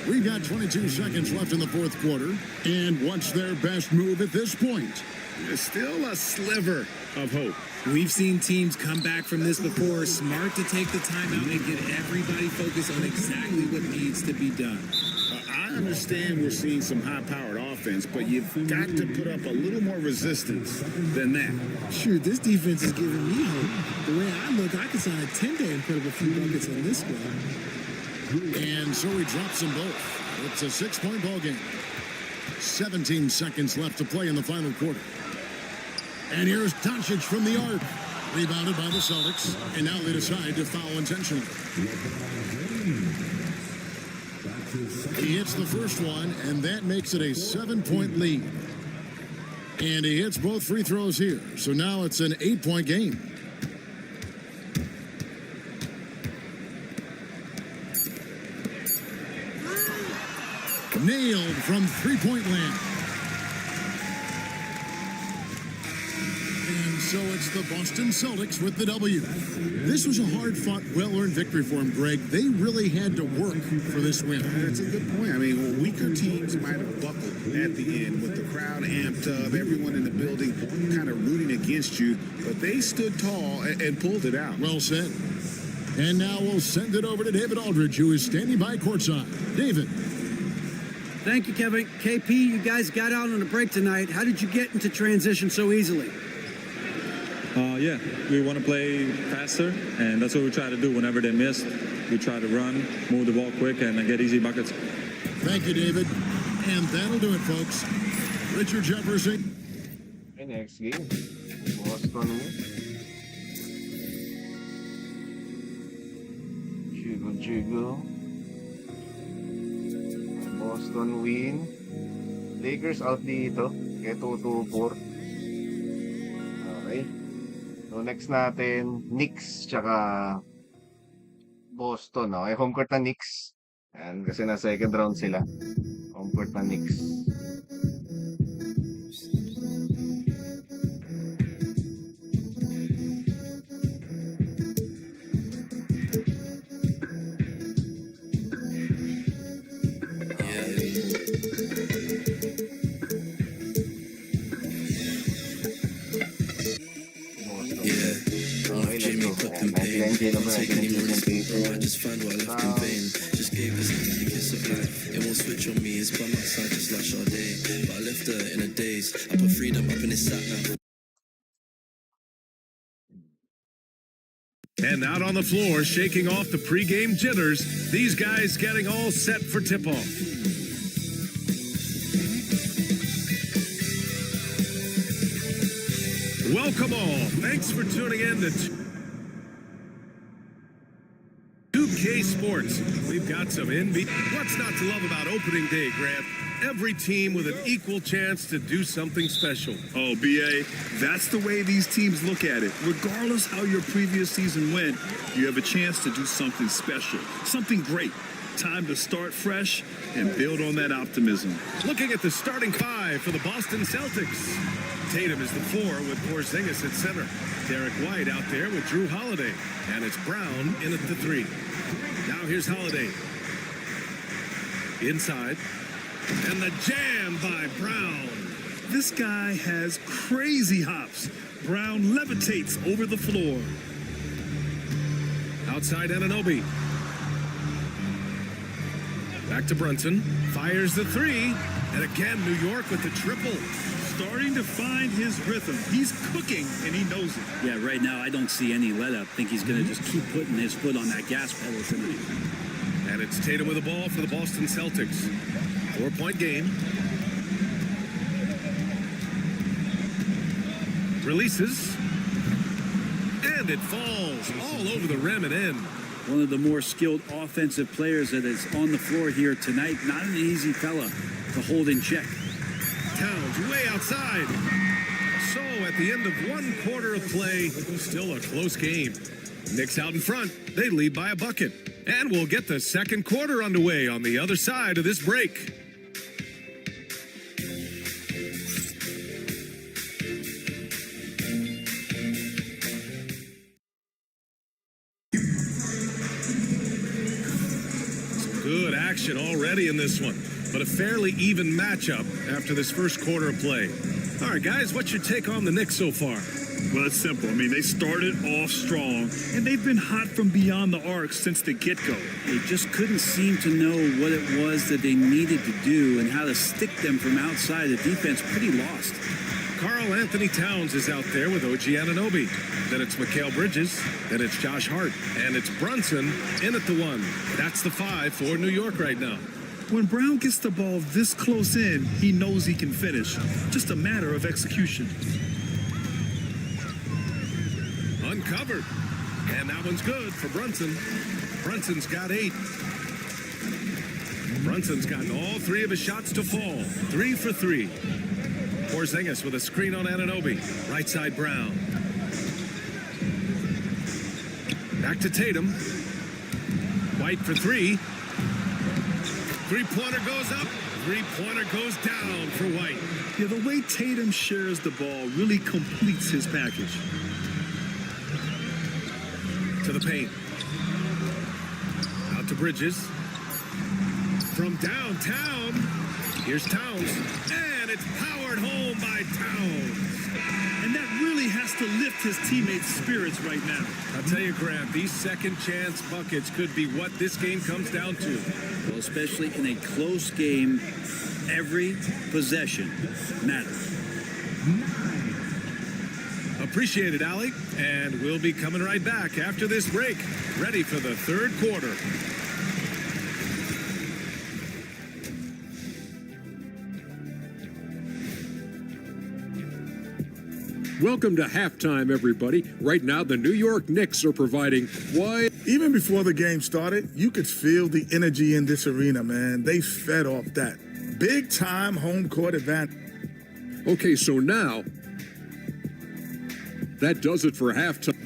We've got 22 seconds left in the fourth quarter. And what's their best move at this point? There's still a sliver of hope. We've seen teams come back from this before. Smart to take the timeout and get everybody focused on exactly what needs to be done. I understand we're seeing some high-powered offense, but you've got to put up a little more resistance than that. Sure, this defense is giving me hope. The way I look, I could sign a 10-day and put up a few buckets on this squad. And so he drops them both. It's a 6-point ball game. 17 seconds left to play in the final quarter. And here's Doncic from the arc. Rebounded by the Celtics. And now they decide to foul intentionally. He hits the first one, and that makes it a 7-point lead. And he hits both free throws here. So now it's an 8-point game. Nailed from three-point land. And so it's the Boston Celtics with the W. This was a hard-fought, well-earned victory for them, Greg. They really had to work for this win. That's a good point. I mean, weaker teams might have buckled at the end with the crowd amped up, everyone in the building kind of rooting against you, but they stood tall and pulled it out. Well said. And now we'll send it over to David Aldridge, who is standing by courtside. David. Thank you, Kevin. KP, you guys got out on a break tonight. How did you get into transition so easily? Yeah, we want to play faster, and that's what we try to do whenever they miss. We try to run, move the ball quick, and get easy buckets. Thank you, David. And that'll do it, folks. Richard Jefferson. Okay, next game. Boston. Chigo. Boston win. Lakers out dito. Kaya 2-4. Okay. So next natin, Knicks tsaka Boston. Okay, home court na Knicks. Yan, kasi na second round sila. Home court na Knicks. I just find what I left in vain. Just gave this a kiss of life. It won't switch on me, it's by my side just lash all day. But I left her in a daze. I put freedom up in his sat now. And out on the floor, shaking off the pregame jitters, these guys getting all set for tip-off. Welcome all. Thanks for tuning in to 2K Sports. We've got some NBA. What's not to love about opening day, Grant? every team with an equal chance to do something special. Oh, B.A., that's the way these teams look at it. Regardless how your previous season went, you have a chance to do something special, something great. Time to start fresh and build on that optimism. Looking at the starting five for the Boston Celtics. Tatum is the 4 with Porzingis at center. Derek White out there with Drew Holiday. And it's Brown in at the 3. Now here's Holiday. Inside. And the jam by Brown. This guy has crazy hops. Brown levitates over the floor. Outside Anunoby. Back to Brunson. Fires the 3. And again, New York with the triple. Starting to find his rhythm. He's cooking, and he knows it. Yeah, right now I don't see any let up. I think he's going to just keep putting his foot on that gas pedal tonight. And it's Tatum with the ball for the Boston Celtics. 4-point game. Releases. And it falls all over the rim and in. One of the more skilled offensive players that is on the floor here tonight. Not an easy fella to hold in check. Towns way outside. So at the end of 1 quarter of play, still a close game. Knicks out in front. They lead by a bucket. And we'll get the second quarter underway on the other side of this break. Some good action already in this one, but a fairly even matchup after this first quarter of play. All right, guys, what's your take on the Knicks so far? Well, it's simple. I mean, they started off strong, and they've been hot from beyond the arc since the get-go. They just couldn't seem to know what it was that they needed to do and how to stick them from outside. The defense pretty lost. Karl Anthony Towns is out there with OG Anunoby. Then it's Mikal Bridges. Then it's Josh Hart. And it's Brunson in at the 1. That's the 5 for New York right now. When Brown gets the ball this close in, he knows he can finish. Just a matter of execution. Uncovered. And that one's good for Brunson. Brunson's got 8. Brunson's gotten all 3 of his shots to fall. 3 for 3. Porzingis with a screen on Anunoby. Right side Brown. Back to Tatum. White for 3. 3-pointer goes up. 3-pointer goes down for White. Yeah, the way Tatum shares the ball really completes his package. To the paint. Out to Bridges. From downtown. Here's Towns. And it's powered home by Towns. And that really has to lift his teammates' spirits right now. I'll tell you, Grant, these second chance buckets could be what this game comes down to. Well, especially in a close game, every possession matters. Appreciate it, Allie. And we'll be coming right back after this break, ready for the third quarter. Welcome to halftime, everybody. Right now, the New York Knicks are providing wide. Even before the game started, you could feel the energy in this arena, man. They fed off that. Big time home court advantage. Okay, so now, that does it for halftime.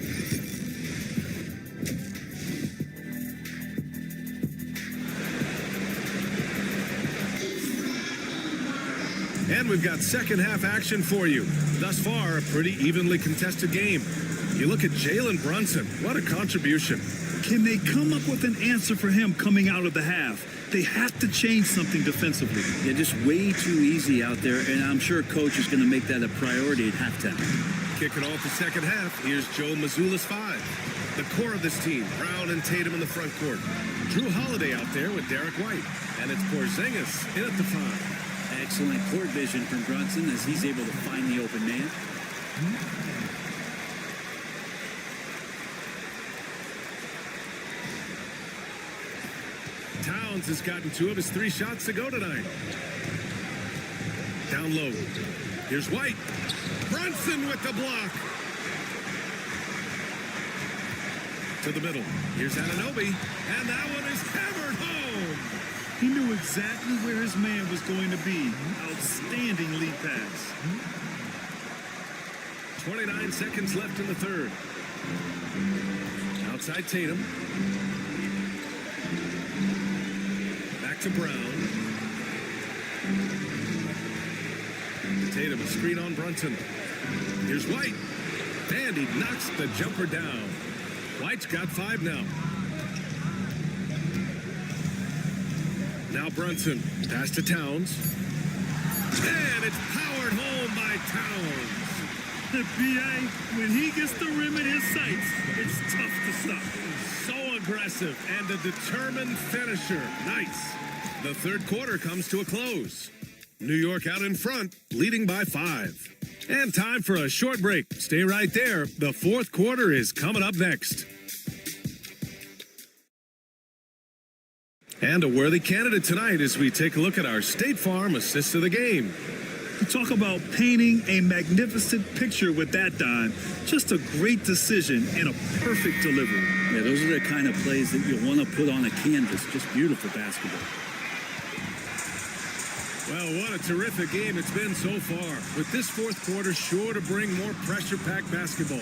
And we've got second half action for you. Thus far, a pretty evenly contested game. You look at Jalen Brunson. What a contribution. Can they come up with an answer for him coming out of the half? They have to change something defensively. They're just way too easy out there, and I'm sure Coach is going to make that a priority at halftime. Kicking off the second half, here's Joe Mazzulla's 5. The core of this team, Brown and Tatum in the front court. Drew Holiday out there with Derek White. And it's Porzingis in at the 5. Excellent court vision from Brunson as he's able to find the open man. Towns has gotten 2 of his 3 shots to go tonight. Down low. Here's White. Brunson with the block. To the middle. Here's Anunoby. And that one is hammered home. He knew exactly where his man was going to be. Outstanding lead pass. 29 seconds left in the third. Outside Tatum. Back to Brown. Tatum, a screen on Brunson. Here's White. And he knocks the jumper down. White's got 5 now. Now Brunson. Pass to Towns. And it's powered home by Towns. The BA, when he gets the rim in his sights, it's tough to stop. So aggressive and a determined finisher. Nice. The third quarter comes to a close. New York out in front, leading by 5. And time for a short break. Stay right there. The fourth quarter is coming up next. And a worthy candidate tonight as we take a look at our State Farm assist of the game. You talk about painting a magnificent picture with that, Don. Just a great decision and a perfect delivery. Yeah, those are the kind of plays that you want to put on a canvas. Just beautiful basketball. Well, what a terrific game it's been so far. With this fourth quarter sure to bring more pressure-packed basketball.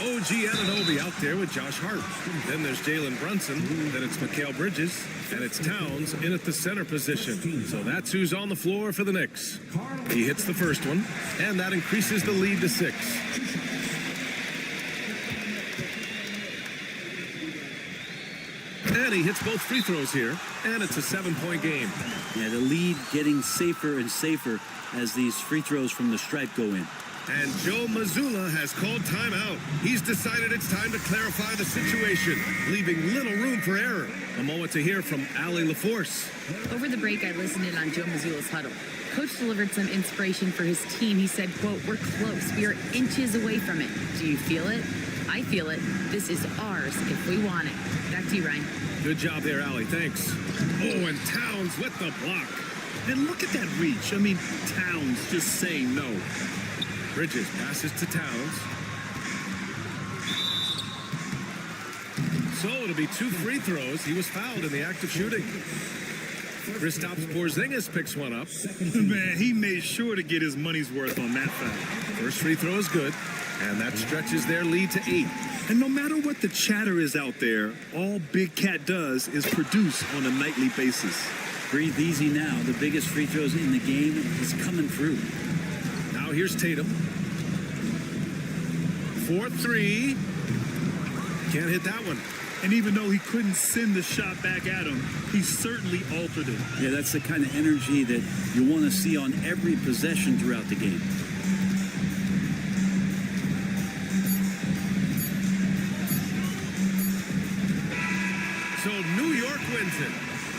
OG Anunoby out there with Josh Hart. Then there's Jalen Brunson. Then it's Mikal Bridges. And it's Towns in at the center position. So that's who's on the floor for the Knicks. He hits the first one, and that increases the lead to 6. And he hits both free throws here, and it's a 7-point game. Yeah, the lead getting safer and safer as these free throws from the stripe go in. And Joe Mazzulla has called timeout. He's decided it's time to clarify the situation, leaving little room for error. A moment to hear from Allie LaForce. Over the break, I listened in on Joe Mazzulla's huddle. Coach delivered some inspiration for his team. He said, quote, "We're close. We are inches away from it. Do you feel it? I feel it. This is ours if we want it." Back to you, Ryan. Good job there, Allie. Thanks. Oh, and Towns with the block. And look at that reach. I mean, Towns just saying no. Bridges passes to Towns. So it'll be 2 free throws. He was fouled in the act of shooting. Kristaps Porzingis picks one up. Man, he made sure to get his money's worth on that foul. First free throw is good, and that stretches their lead to 8. And no matter what the chatter is out there, all Big Cat does is produce on a nightly basis. Breathe easy now. The biggest free throws in the game is coming through. Now here's Tatum. 4-3. Can't hit that one. And even though he couldn't send the shot back at him, he certainly altered it. Yeah, that's the kind of energy that you want to see on every possession throughout the game. So New York wins it.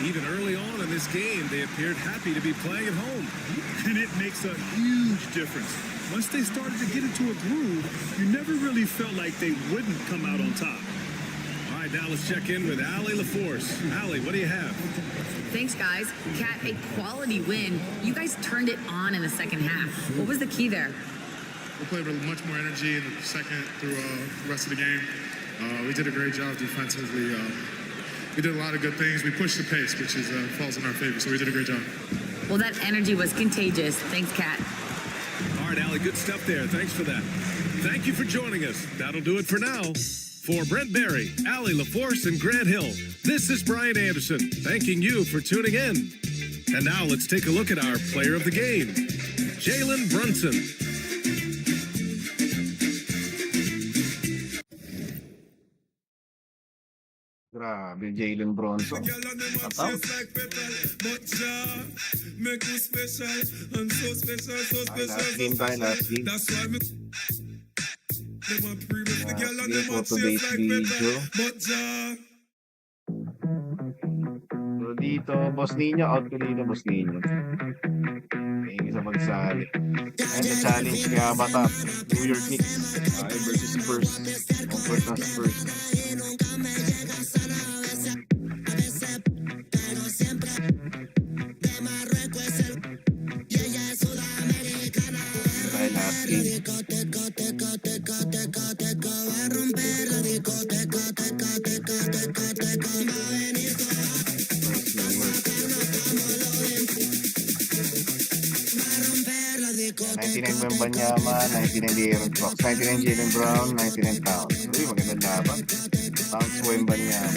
Even early on in this game, they appeared happy to be playing at home. And it makes a huge difference. Once they started to get into a groove, you never really felt like they wouldn't come out on top. All right, now let's check in with Allie LaForce. Allie, what do you have? Thanks, guys. Kat, a quality win. You guys turned it on in the second half. What was the key there? We played with much more energy in the second through the rest of the game. We did a great job defensively. We did a lot of good things. We pushed the pace, which is falls in our favor, so we did a great job. Well, that energy was contagious. Thanks, Kat. All right, Allie, good stuff there. Thanks for that. Thank you for joining us. That'll do it for now. For Brent Barry, Allie LaForce, and Grant Hill, this is Brian Anderson, thanking you for tuning in. And now let's take a look at our player of the game, Jalen Brunson. Grabe, Jalen Bronson. Tataw. Last game tayo, last game. Last game for today's video. So dito, Boss Nino, out ko dito, Boss Nino. May isa magsali. And the challenge kaya Batap, New York Knicks versus Spurs. Comfort na Spurs. 99 Wembanyama, 99 De'Aaron Fox, 99 Jaylen Brown, 99 Towns. Uy, magandang laban. Towns Wembanyama.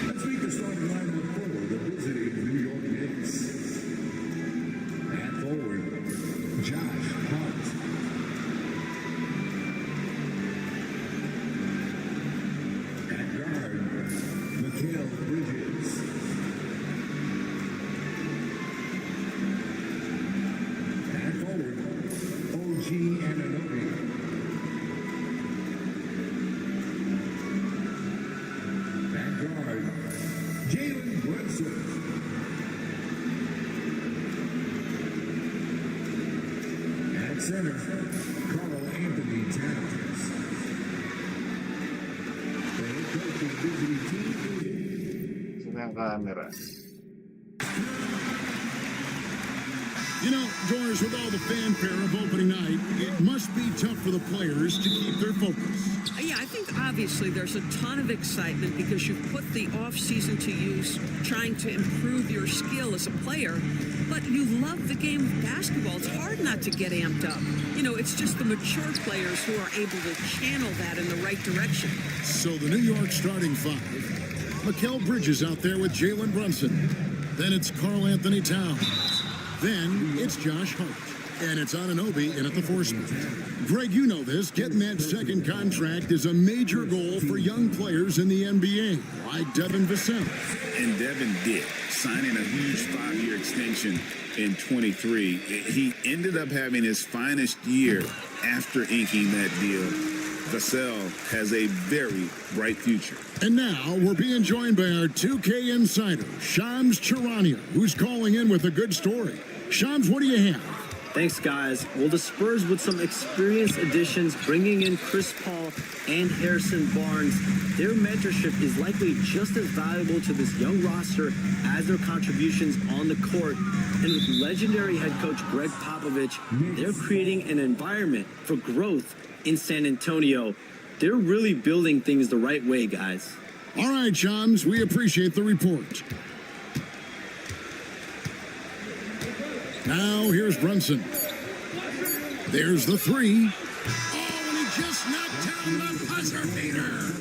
Let's meet the starting lineup for the visiting New York Knicks. At forward, Josh Hart. At guard, Mikal Bridges. At forward, OG Anunoby. At guard, Jalen Brunson. At center, Carl Anthony Towns. The head coach of the visiting team is Saan ang camera? You know, George, with all the fanfare of opening night, it must be tough for the players to keep their focus. Yeah, I think obviously there's a ton of excitement because you've put the off-season to use trying to improve your skill as a player, but you love the game of basketball. It's hard not to get amped up. You know, it's just the mature players who are able to channel that in the right direction. So the New York starting five. Mikal Bridges out there with Jalen Brunson. Then it's Carl Anthony Towns. Then it's Josh Hart. And it's Anunoby in at the four spot. Greg, you know this. Getting that second contract is a major goal for young players in the NBA, like Devin Vassell. And Devin did, signing a huge 5-year extension in 23. He ended up having his finest year after inking that deal. Vassell has a very bright future. And now we're being joined by our 2K insider, Shams Charania, who's calling in with a good story. Shams, what do you have? Thanks, guys. Well, the Spurs with some experienced additions, bringing in Chris Paul and Harrison Barnes, their mentorship is likely just as valuable to this young roster as their contributions on the court. And with legendary head coach Greg Popovich, they're creating an environment for growth in San Antonio. They're really building things the right way, guys. All right, Shams, we appreciate the report. Now, here's Brunson. There's the three. Oh, and he just knocked down the buzzer beater.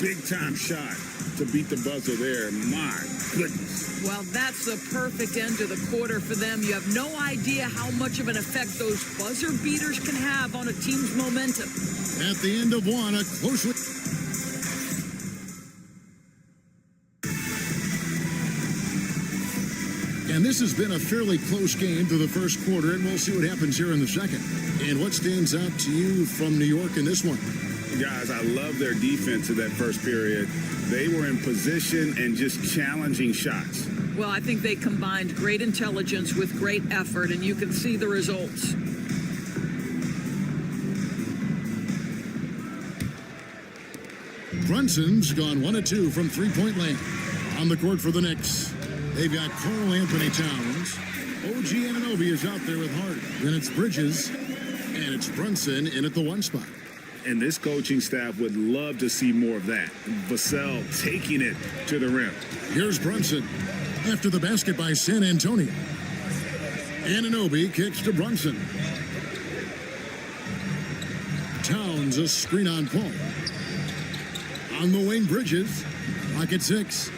Big time shot to beat the buzzer there. My goodness. Well, that's the perfect end to the quarter for them. You have no idea how much of an effect those buzzer beaters can have on a team's momentum. At the end of one, a closely... And this has been a fairly close game through the first quarter, and we'll see what happens here in the second. And what stands out to you from New York in this one? Guys, I love their defense in that first period. They were in position and just challenging shots. Well, I think they combined great intelligence with great effort, and you can see the results. Brunson's gone 1 of 2 from three-point land. On the court for the Knicks, they've got Carl Anthony Towns. OG Anunoby is out there with Hart. Then it's Bridges, and it's Brunson in at the one spot. And this coaching staff would love to see more of that. Vassell taking it to the rim. Here's Brunson after the basket by San Antonio. Anunoby kicks to Brunson. Towns a screen on Paul. On the wing, Bridges. Clock at 6.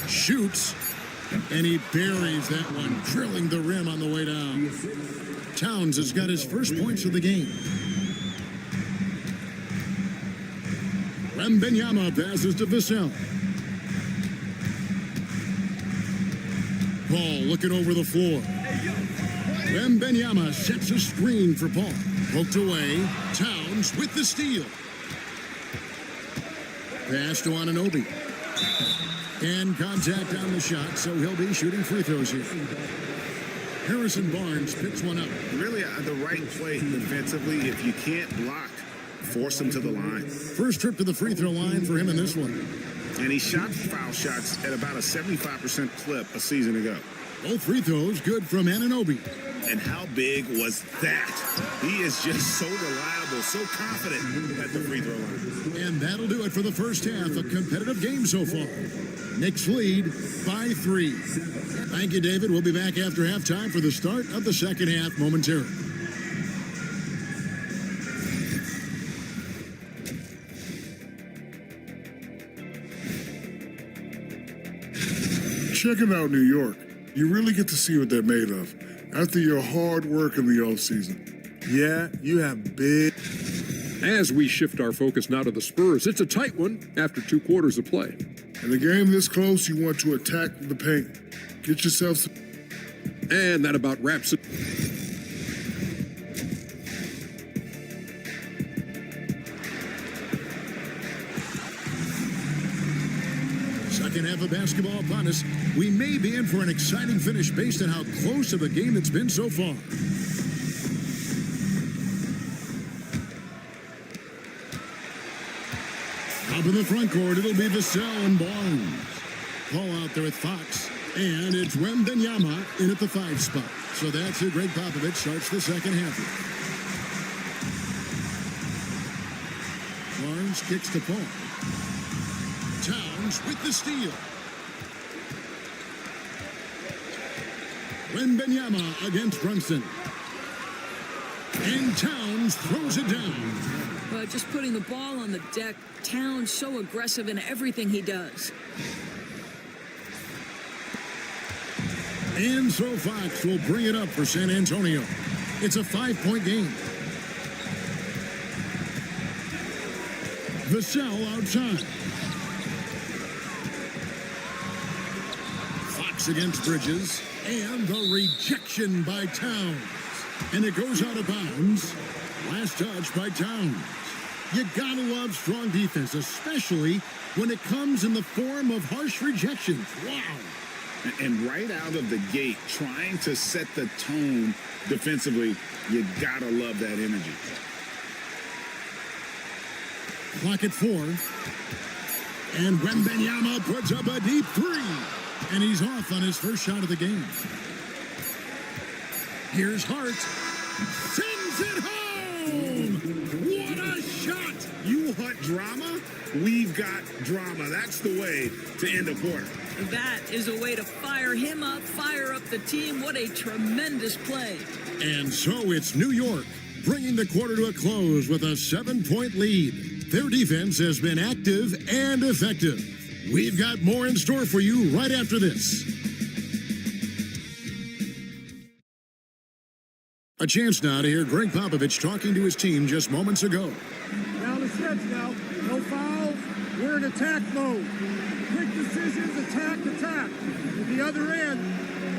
Shoots. And he buries that one, drilling the rim on the way down. Towns has got his first points of the game. Wembanyama passes to Vassell. Paul looking over the floor. Wembanyama sets a screen for Paul. Poked away. Towns with the steal. Pass to Anunoby. And contact on the shot, so he'll be shooting free throws here. Harrison Barnes picks one up. Really the right play defensively. If you can't block, force him to the line. First trip to the free throw line for him in this one. And he shot foul shots at about a 75% clip a season ago. Both free throws good from Anunoby. And how big was that? He is just so reliable, so confident at the free throw line. And that'll do it for the first half. A competitive game so far. Knicks lead by 3. Thank you, David. We'll be back after halftime for the start of the second half momentarily. Checking out New York, you really get to see what they're made of after your hard work in the offseason. Yeah, you have big. As we shift our focus now to the Spurs, it's a tight one after 2 quarters of play. In a game this close, you want to attack the paint. Get yourself some. And that about wraps it. Second half of basketball upon us. We may be in for an exciting finish based on how close of a game it's been so far. Up in the front court, it'll be Vassell and Barnes. Ball out there with Fox. And it's Wembanyama in at the 5 spot. So that's who Greg Popovich starts the second half with. Barnes kicks to Paul. Towns with the steal. Wembanyama against Brunson. And Towns throws it down. Just putting the ball on the deck. Towns so aggressive in everything he does. And so Fox will bring it up for San Antonio. It's a 5-point game. Vassell outside. Fox against Bridges. And the rejection by Towns. And it goes out of bounds. Last touch by Towns. You gotta love strong defense, especially when it comes in the form of harsh rejections. Wow. And right out of the gate, trying to set the tone defensively, you gotta love that energy. Clock at 4. And Wembanyama puts up a deep 3. And he's off on his first shot of the game. Here's Hart. Sends it home! What a shot! You want drama? We've got drama. That's the way to end a quarter. That is a way to fire him up, fire up the team. What a tremendous play. And so it's New York, bringing the quarter to a close with a 7-point lead. Their defense has been active and effective. We've got more in store for you right after this. A chance now to hear Greg Popovich talking to his team just moments ago. Down the stretch now. No fouls. We're in attack mode. Quick decisions, attack. At the other end,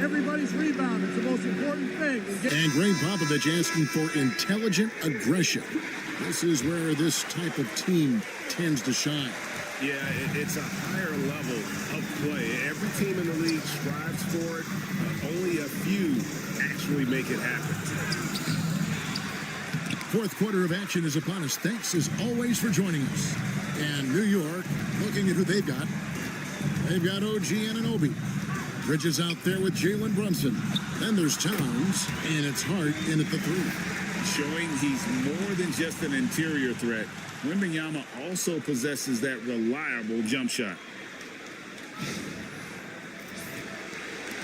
everybody's rebound. It's the most important thing. And Greg Popovich asking for intelligent aggression. This is where this type of team tends to shine. Yeah, it's a higher level of play. Every team in the league strives for it. Only a few actually make it happen. Fourth quarter of action is upon us. Thanks as always for joining us. And New York, looking at who they've got. They've got OG Anunoby. Bridges out there with Jalen Brunson. Then there's Towns, and it's Hart in at the 3. Showing he's more than just an interior threat. Wembanyama also possesses that reliable jump shot.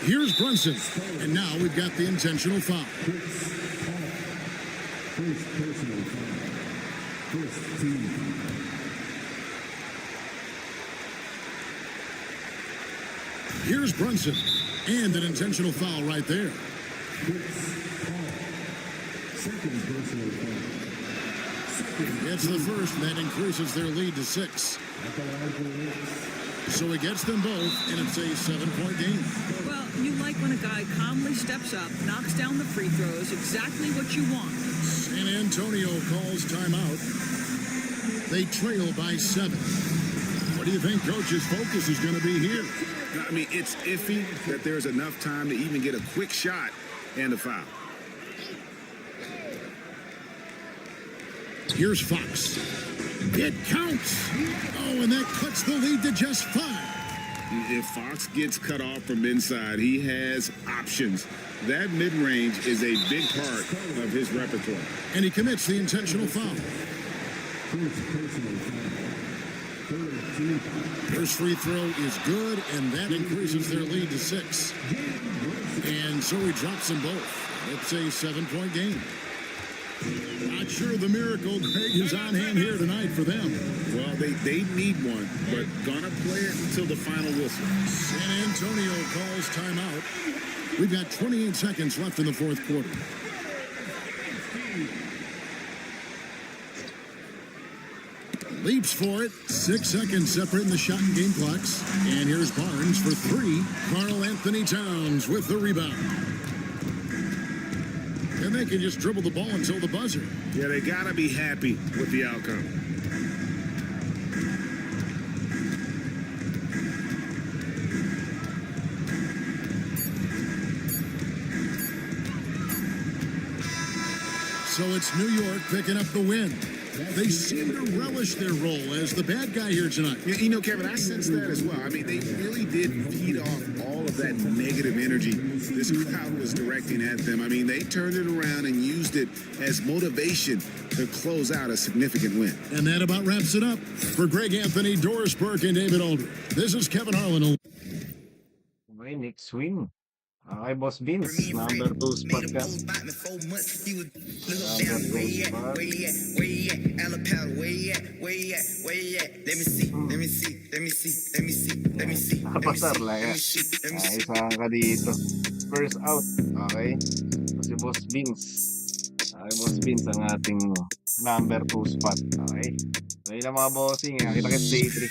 Here's Brunson, and now we've got the intentional foul. First personal foul. First team foul. Here's Brunson, and an intentional foul right there. Second personal foul. It's the first, and that increases their lead to 6. So he gets them both, and it's a 7-point game. Well, you like when a guy calmly steps up, knocks down the free throws, exactly what you want. San Antonio calls timeout. They trail by 7. What do you think Coach's focus is going to be here? I mean, it's iffy that there's enough time to even get a quick shot and a foul. Here's Fox. It counts. Oh, and that cuts the lead to just 5. If Fox gets cut off from inside, he has options. That mid-range is a big part of his repertoire. And he commits the intentional foul. First free throw is good, and that increases their lead to 6. And so he drops them both. It's a 7-point game. Not sure the miracle, Greg, is on hand here tonight for them. Well, they need one, but gonna play it until the final whistle. San Antonio calls timeout. We've got 28 seconds left in the fourth quarter. Leaps for it. 6 seconds separating the shot and game clocks. And here's Barnes for 3. Karl Anthony Towns with the rebound. And they can just dribble the ball until the buzzer. Yeah, they gotta be happy with the outcome. So it's New York picking up the win. They seem to relish their role as the bad guy here tonight. You know, Kevin, I sense that as well. I mean, they really did feed off all of that negative energy this crowd was directing at them. I mean, they turned it around and used it as motivation to close out a significant win. And that about wraps it up. For Greg Anthony, Doris Burke, and David Aldridge, this is Kevin Harlan. Okay, next win. Okay, Boss Vince, number 2 spot ka. Number 2 spot. Nakapasar lang yan. Isahan ka dito. First out. Okay. So, si Boss Vince. Okay, Boss Vince ang ating number 2 spot. Okay. So, yun ang mga bossing. Kita-kits day 3.